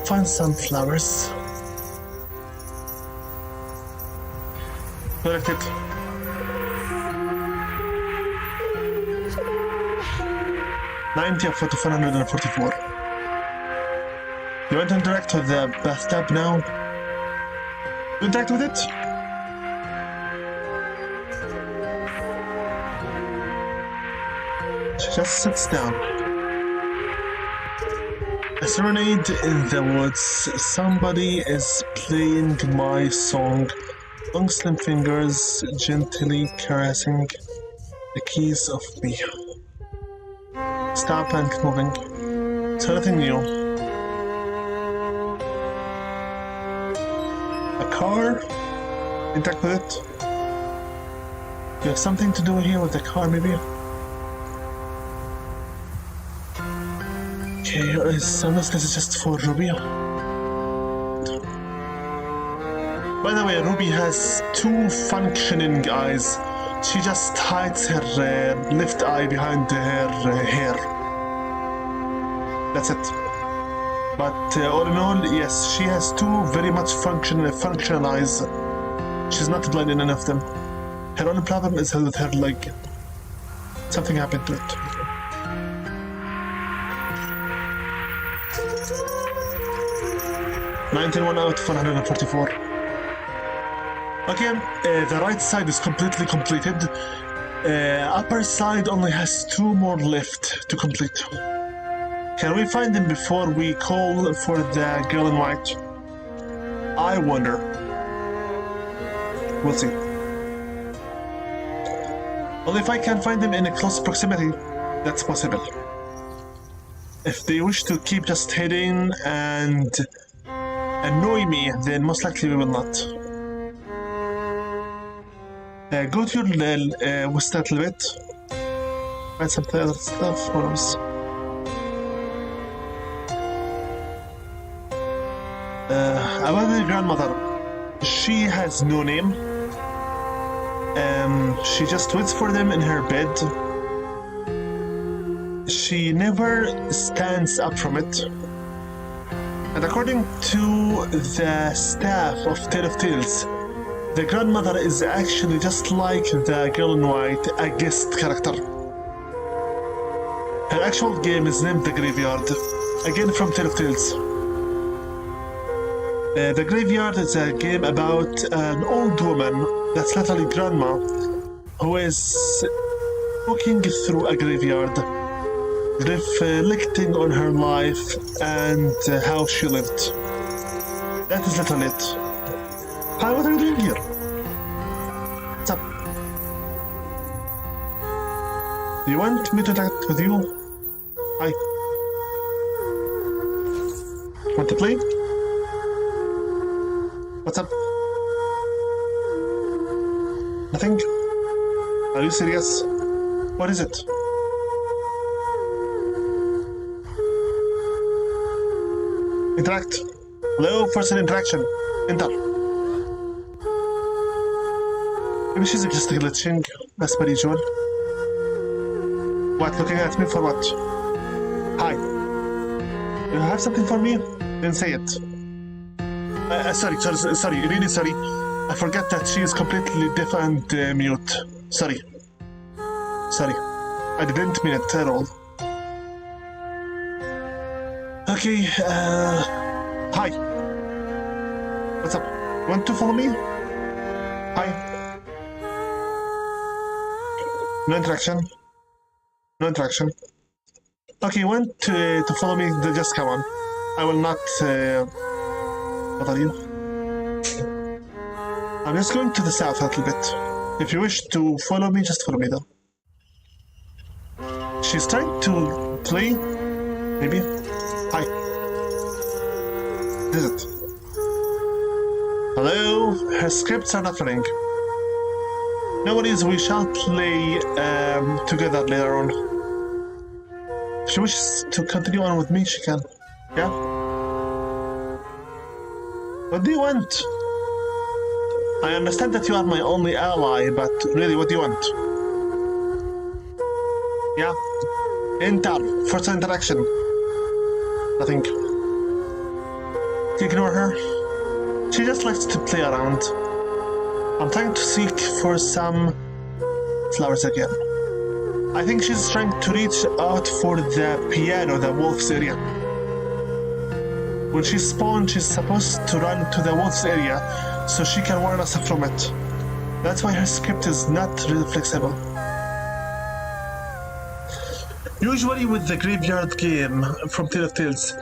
Find some flowers. Collect it. $90 of 144. You want to interact with the bathtub now? You interact with it? just sits down. A serenade in the woods. Somebody is playing my song. Long slim fingers gently caressing the keys of me. Stop and keep moving. It's nothing new. A car? Interact with it? You have something to do here with the car, maybe? Okay, unless this is just for Ruby. By the way, Ruby has two functioning eyes. She just hides her left eye behind her hair. That's it. But all in all, yes, she has two very much functional eyes. She's not blind in any of them. Her only problem is with her leg. Something happened to it. 91 out of 144. Okay, the right side is completely completed. Upper side only has two more left to complete. Can we find them before we call for the girl in white? I wonder. We'll see. Only if I can find them in a close proximity, that's possible. If they wish to keep just hiding and annoy me, then most likely we will not. Go to your west a little bit. Find some other stuff. Who knows? About the grandmother, she has no name. She just waits for them in her bed. She never stands up from it. And according to the staff of Tale of Tales, the grandmother is actually just like the girl in white, a guest character. Her actual game is named The Graveyard, again from Tale of Tales. The Graveyard is a game about an old woman, that's literally grandma, who is walking through a graveyard, reflecting on her life and how she lived. That is literally it. Hi, what are you doing here? What's up? Do you want me to interact with you? Hi. Want to play? What's up? Nothing? Are you serious? What is it? Interact. Hello, first interaction. Enter. Maybe she's just glitching. That's per usual. What? Looking at me for what? Hi. You have something for me? Then say it. Sorry, really sorry. I forgot that she is completely deaf and mute. Sorry. I didn't mean it at all. Okay, hi. What's up? Want to follow me? Hi. No interaction. Okay, want to follow me? Then just come on. I will not bother you. I'm just going to the south a little bit. If you wish to follow me, just follow me though. She's trying to play, maybe. Hi. Is it? Hello? Her scripts are not running. No worries, we shall play together later on. If she wishes to continue on with me, she can. Yeah? What do you want? I understand that you are my only ally, but really, what do you want? Yeah? Enter. First interaction. Nothing. Ignore her. She just likes to play around. I'm trying to seek for some flowers again. I think she's trying to reach out for the piano, the wolf's area. When she spawns, she's supposed to run to the wolf's area so she can warn us from it. That's why her script is not really flexible. Usually with the graveyard game from Tale of Tales,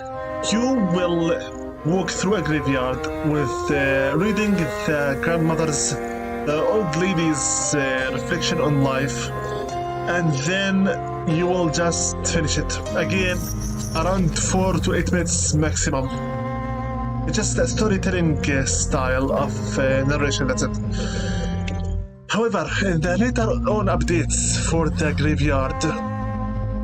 you will walk through a graveyard with reading the grandmother's, the old lady's reflection on life, and then you will just finish it. Again, around 4 to 8 minutes maximum. It's just a storytelling style of narration, that's it. However, in the later on updates for the graveyard,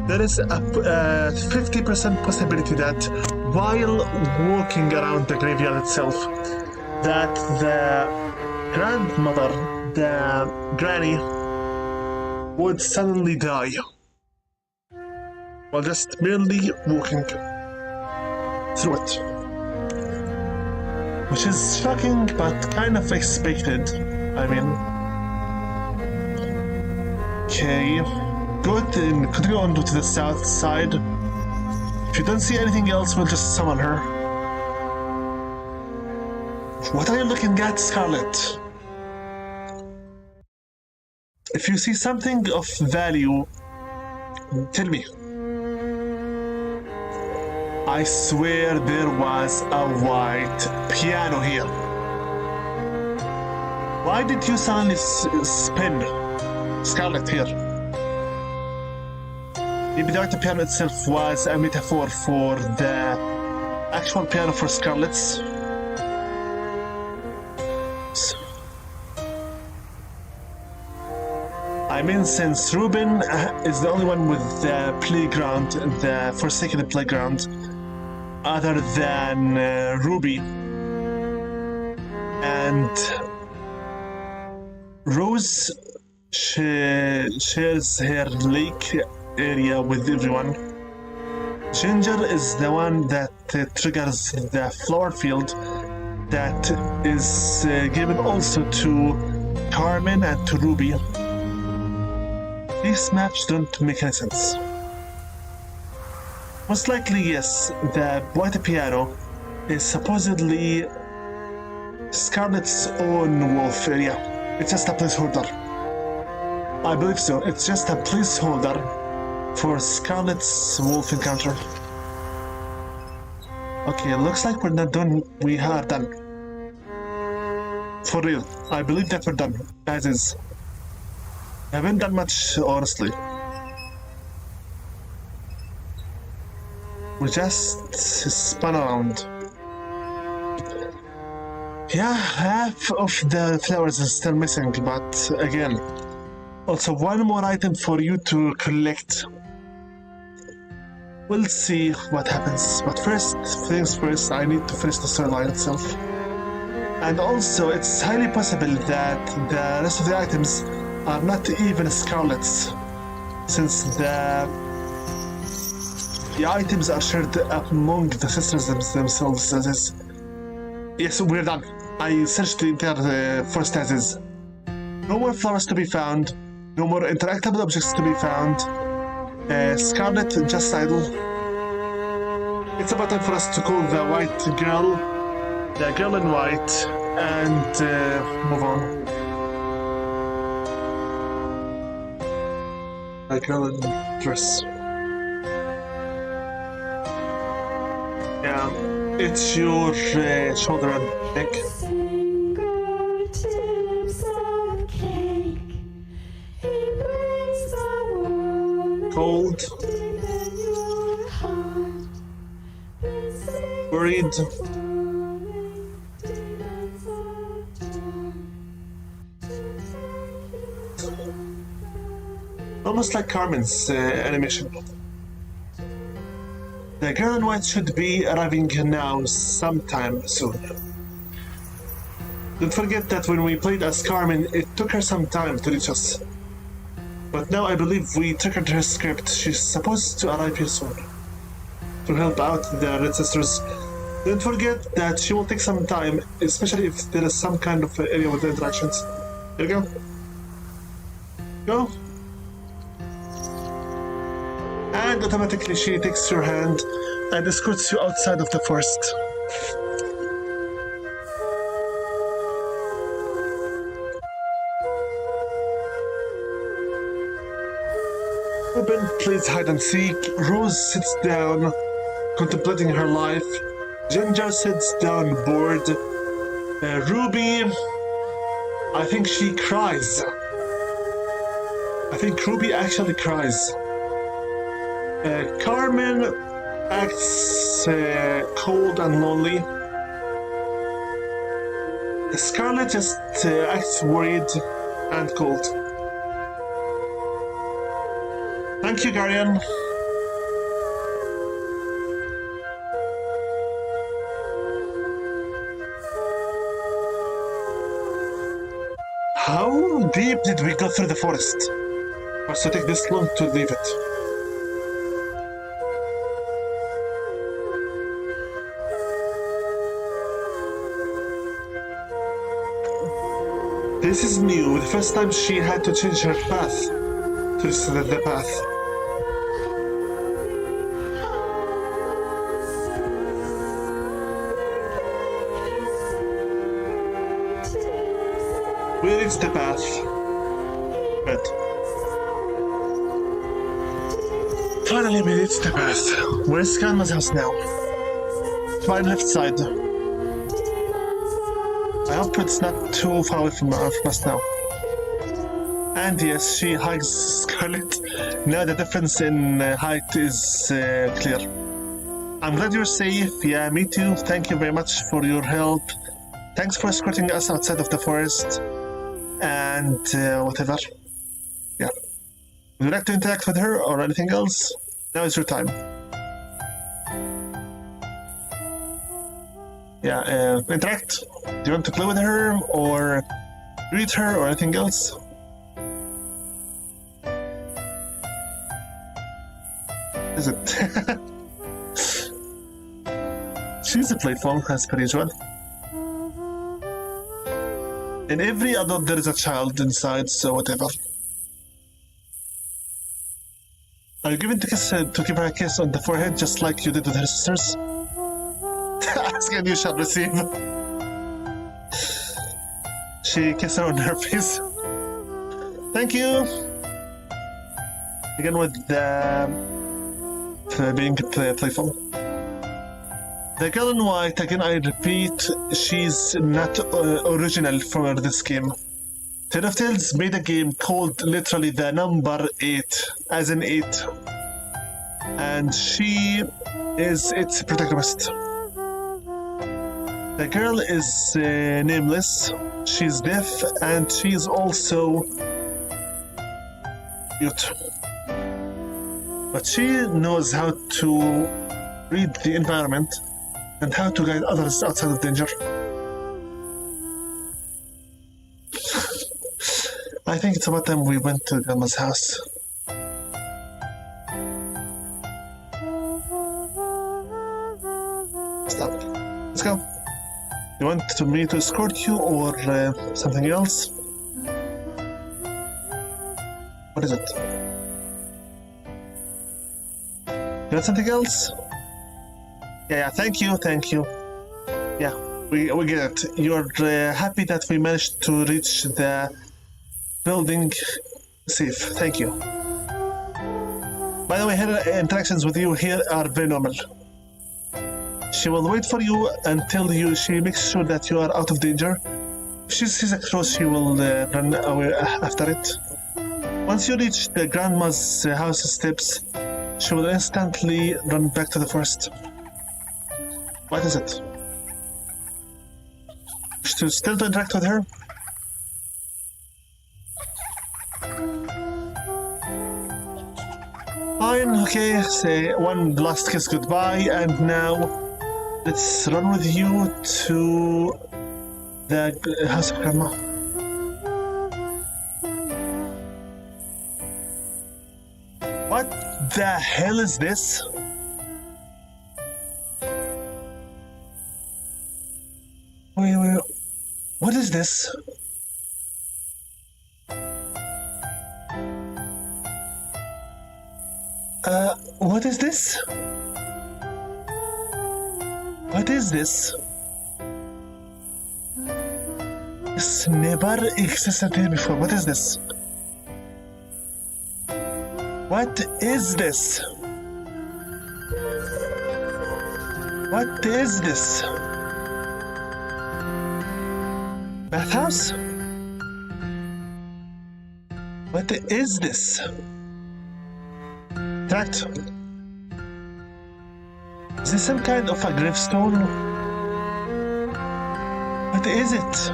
there is a 50% possibility that while walking around the graveyard itself, that the grandmother, the granny, would suddenly die while just merely walking through it. Which is shocking, but kind of expected. I mean, okay, good, and continue on to the south side. If you don't see anything else, we'll just summon her. What are you looking at, Scarlet? If you see something of value, tell me. I swear there was a white piano here. Why did you suddenly spin Scarlet here? Maybe the white piano itself was a metaphor for the actual piano for Scarlet's. I mean, since Ruben is the only one with the playground, the Forsaken playground, other than Ruby, and Rose shares her lake area with everyone. Ginger is the one that triggers the flower field that is given also to Carmen and to Ruby. These maps don't make any sense. Most likely, yes, the white piano is supposedly Scarlet's own wolf area. It's just a placeholder. I believe so. It's just a placeholder for Scarlet's wolf encounter. Okay, looks like we're not done. We are done. For real, I believe that we're done, as is. I haven't done much, honestly. We just spun around. Yeah, half of the flowers is still missing, but again, also one more item for you to collect. We'll see what happens, but first things first, I need to finish the storyline itself. And also, it's highly possible that the rest of the items are not even Scarlet's, since the items are shared among the sisters themselves. That is, yes, we're done. I searched the entire forest as is. No more flowers to be found. No more interactable objects to be found. Scarlet just idle. It's about time for us to call the white girl, the girl in white, and move on. The girl in dress. Yeah, it's your shoulder and neck. Cold. Worried. Almost like Carmen's animation. The girl in white should be arriving now sometime soon. Don't forget that when we played as Carmen, it took her some time to reach us. But now I believe we triggered her script. She's supposed to arrive here soon to help out the Red Sisters. Don't forget that she will take some time, especially if there is some kind of area with the interactions. Here you go. Go. And automatically she takes your hand and escorts you outside of the forest. Robin plays hide and seek. Rose sits down, contemplating her life. Ginger sits down, bored. Ruby, I think she cries. I think Ruby actually cries. Carmen acts cold and lonely. Scarlet just acts worried and cold. Thank you, Garion. How deep did we go through the forest? For us to take this long to leave it. This is new. The first time she had to change her path to the path. We reached the path. Good. Finally, we reached the path. Where's Grandma's house now? My left side. I hope it's not too far away from us now. And yes, she hugs Scarlet. Now the difference in height is clear. I'm glad you're safe. Yeah, me too. Thank you very much for your help. Thanks for escorting us outside of the forest. And whatever. Yeah. Would you like to interact with her or anything else? Now is your time. Yeah, interact. Do you want to play with her or greet her or anything else? Is it? She's a playful, as per usual. In every adult there is a child inside, so whatever. Are you giving to give her a kiss on the forehead just like you did with her sisters? Ask and you shall receive. She kissed her on her face. Thank you. Again with being playful. The girl in white, again I repeat, she's not original for this game. Ten of Tails made a game called literally the number 8, as in 8. And she is its protagonist. The girl is nameless, she's deaf, and she's also mute. But she knows how to read the environment and how to guide others outside of danger. I think it's about time we went to Grandma's house. Stop. Let's go. You want me to escort you or something else? What is it? You want something else? Yeah, thank you. Yeah, we get it. You're happy that we managed to reach the building safe. Thank you. By the way, her interactions with you here are very normal. She will wait for you until she makes sure that you are out of danger. If she sees a cross, she will run away after it. Once you reach the grandma's house steps, she will instantly run back to the forest. What is it? Still to interact with her? Fine, okay, say one last kiss goodbye, and now let's run with you to the house of Grandma. What the hell is this? Wait, what is this? What is this? What is this? This never existed here before. What is this? What is this? What is this? Bathhouse? What is this? Tract. Is this some kind of a gravestone? What is it?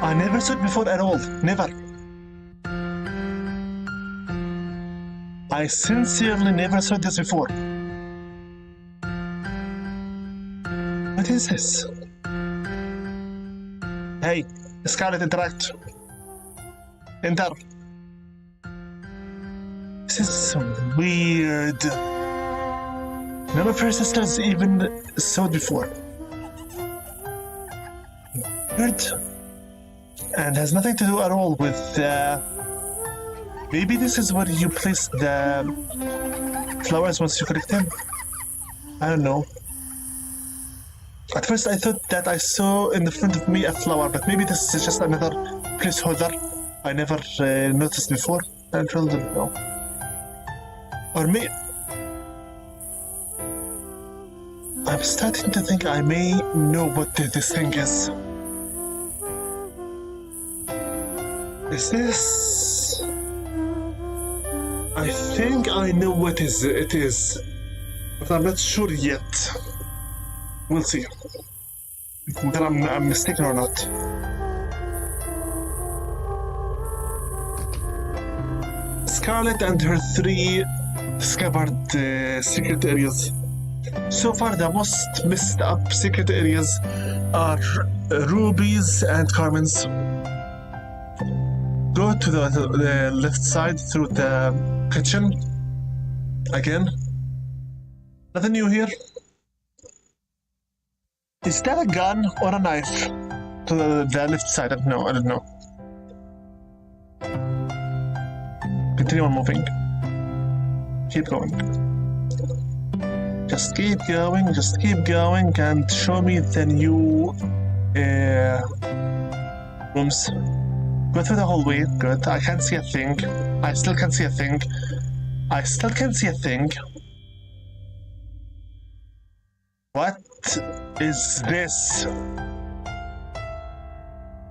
I never saw it before at all. Never. I sincerely never saw this before. What is this? Hey, Scarlet, interact. Enter. This is so weird. None of her sisters even saw it before. Weird. And has nothing to do at all with maybe this is where you place the flowers once you collect them. I don't know. At first I thought that I saw in the front of me a flower, but maybe this is just another placeholder I never noticed before. I really don't know. Or maybe I'm starting to think I may know what this thing is. Is this? I think I know what it is, but I'm not sure yet. We'll see whether I'm mistaken or not. Scarlet and her 3 discovered secret areas. So far, the most messed up secret areas are Ruby's and Carmen's. Go to the left side through the kitchen. Again. Nothing new here. Is that a gun or a knife? To the left side, I don't know. Continue on moving. Keep going. Just keep going, and show me the new rooms. Go through the hallway. Good. I can't see a thing. I still can't see a thing. What is this?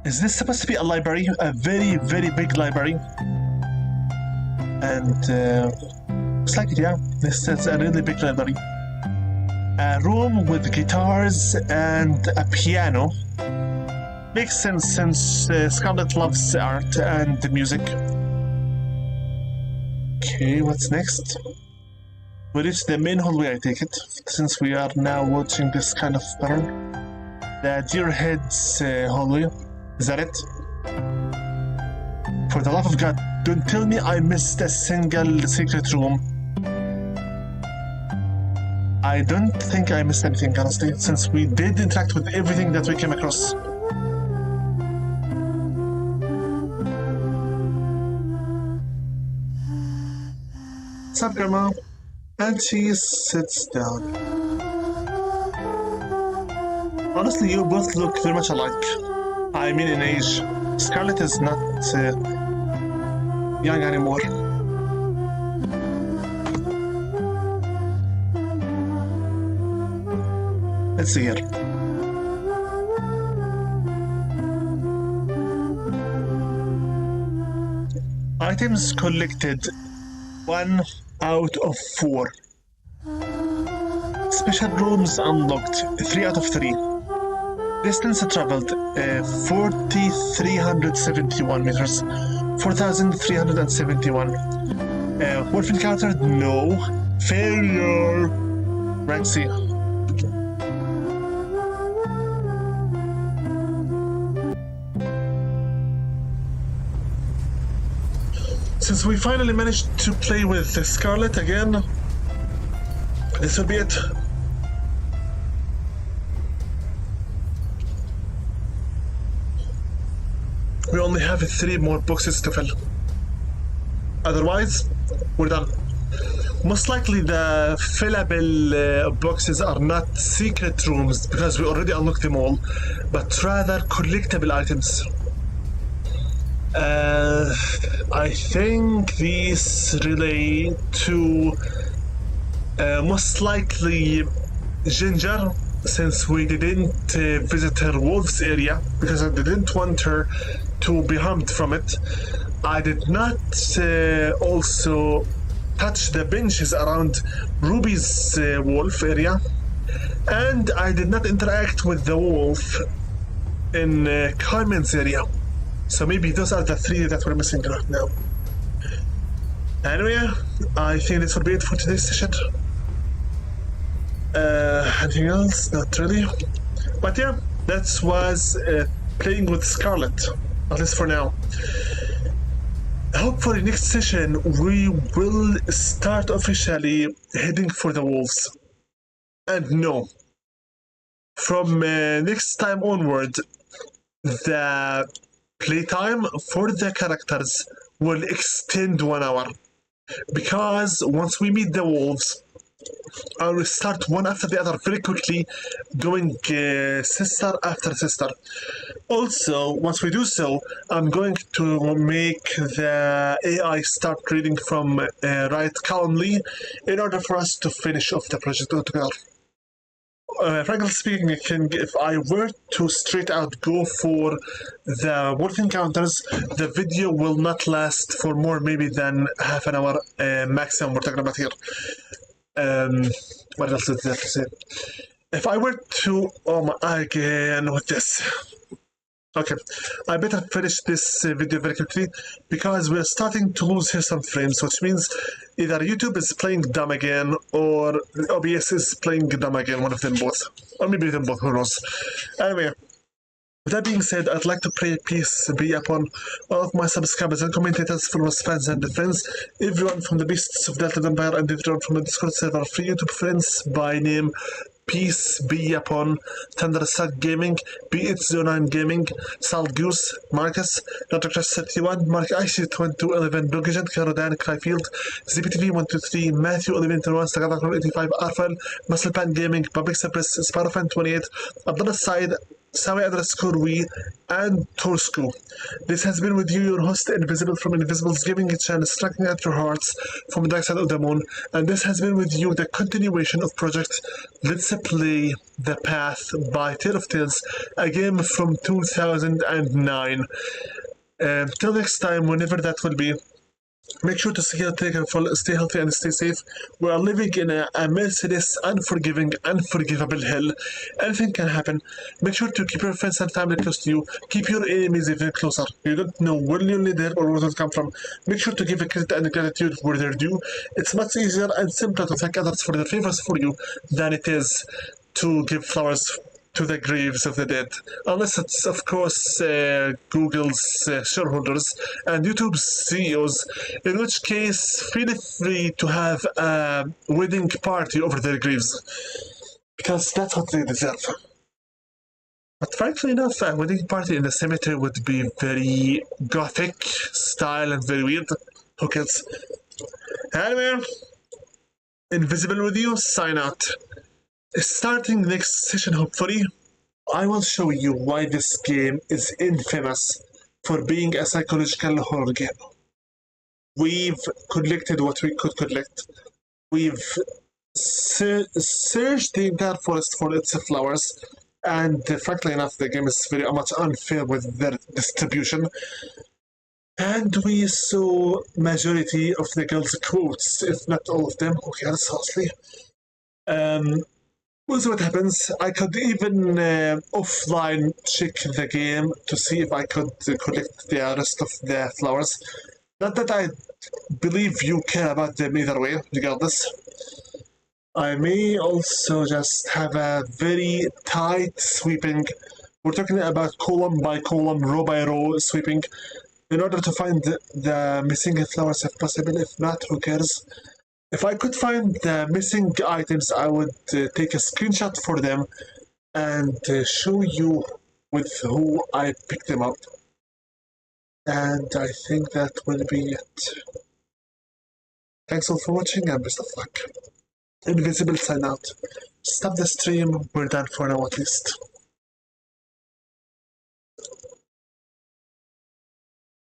Is this supposed to be a library? A very, very big library? And looks like it, yeah. This is a really big library. A room with guitars and a piano. Makes sense since Scarlet loves art and music. Okay, what's next? We reach the main hallway, I take it, since we are now watching this kind of pattern. The Deer Heads hallway. Is that it? For the love of God, don't tell me I missed a single secret room. I don't think I missed anything, honestly, since we did interact with everything that we came across. What's up, Grandma? And she sits down. Honestly, you both look very much alike. I mean in age. Scarlet is not young anymore. Let's see here. Items collected. 1 out of 4. Special rooms unlocked. 3 out of 3. Distance traveled. 4,371 meters. 4,371. Wolf encountered? No. Failure. Rank C. Since we finally managed to play with Scarlet again, this will be it. We only have 3 more boxes to fill. Otherwise, we're done. Most likely the fillable boxes are not secret rooms because we already unlocked them all, but rather collectible items. I think these relate to most likely Ginger, since we didn't visit her wolves area because I didn't want her to be harmed from it. I did not also touch the benches around Ruby's wolf area, and I did not interact with the wolf in Carmen's area. So maybe those are the three that we're missing right now. Anyway, I think this will be it for today's session. Anything else? Not really. But yeah, that was playing with Scarlet, at least for now. Hopefully next session we will start officially heading for the wolves. And no, from next time onward, the playtime for the characters will extend 1 hour. Because once we meet the wolves, I will start one after the other very quickly, going sister after sister. Also, once we do so, I'm going to make the AI start reading from right calmly in order for us to finish off the project altogether. Frankly speaking, if I were to straight out go for the wolf encounters, the video will not last for more maybe than half an hour maximum we're talking about here. What else is there to say? If I were to, again with this. Okay, I better finish this video very quickly because we're starting to lose here some frames, which means either YouTube is playing dumb again or OBS is playing dumb again, one of them both. Or maybe them both, who knows. Anyway, with that being said, I'd like to pray peace be upon all of my subscribers and commentators, followers, fans, and friends, everyone from the Beasts of Delta Empire and everyone from the Discord server, free YouTube friends by name. Peace be upon Thunderstruck Gaming, B809 Gaming, Salt Goose, Marcus, Dr. Crash 31, Mark IC2211, Blogagent, Carodan, Cryfield, ZPTV123, Matthew 1121, Stagadakur 85, Arfan, Musclepan Gaming, Public Suppress, Sparrowfan 28, Abdullah Said, Sawi _we, and Torsku. This has been with you, your host, Invisible from Invisible's Gaming channel, striking at your hearts from the dark side of the moon. And this has been with you, the continuation of Project Let's Play The Path by Tale of Tales, a game from 2009. Till next time, whenever that will be. Make sure to stay careful, stay healthy, and stay safe. We are living in a merciless, unforgiving, unforgivable hell. Anything can happen. Make sure to keep your friends and family close to you. Keep your enemies even closer. You don't know when you'll need help or where it'll come from. Make sure to give a credit and gratitude where they're due. It's much easier and simpler to thank others for their favors for you than it is to give flowers to the graves of the dead. Unless it's, of course, Google's shareholders and YouTube's CEOs, in which case, feel free to have a wedding party over their graves. Because that's what they deserve. But frankly enough, a wedding party in the cemetery would be very gothic style and very weird. Who cares? Anyway, Invisible with you, sign out. Starting next session, hopefully, I will show you why this game is infamous for being a psychological horror game. We've collected what we could collect. We've searched the entire forest for its flowers, and frankly enough, the game is very much unfair with their distribution. And we saw majority of the girls' quotes, if not all of them. Okay, that's honestly. We'll see what happens. I could even offline check the game to see if I could collect the rest of the flowers. Not that I believe you care about them either way, regardless. I may also just have a very tight sweeping. We're talking about column by column, row by row sweeping in order to find the missing flowers if possible. If not, who cares? If I could find the missing items, I would take a screenshot for them and show you with who I picked them up. And I think that will be it. Thanks all for watching and best of luck. Invisible sign out. Stop the stream, we're done for now at least.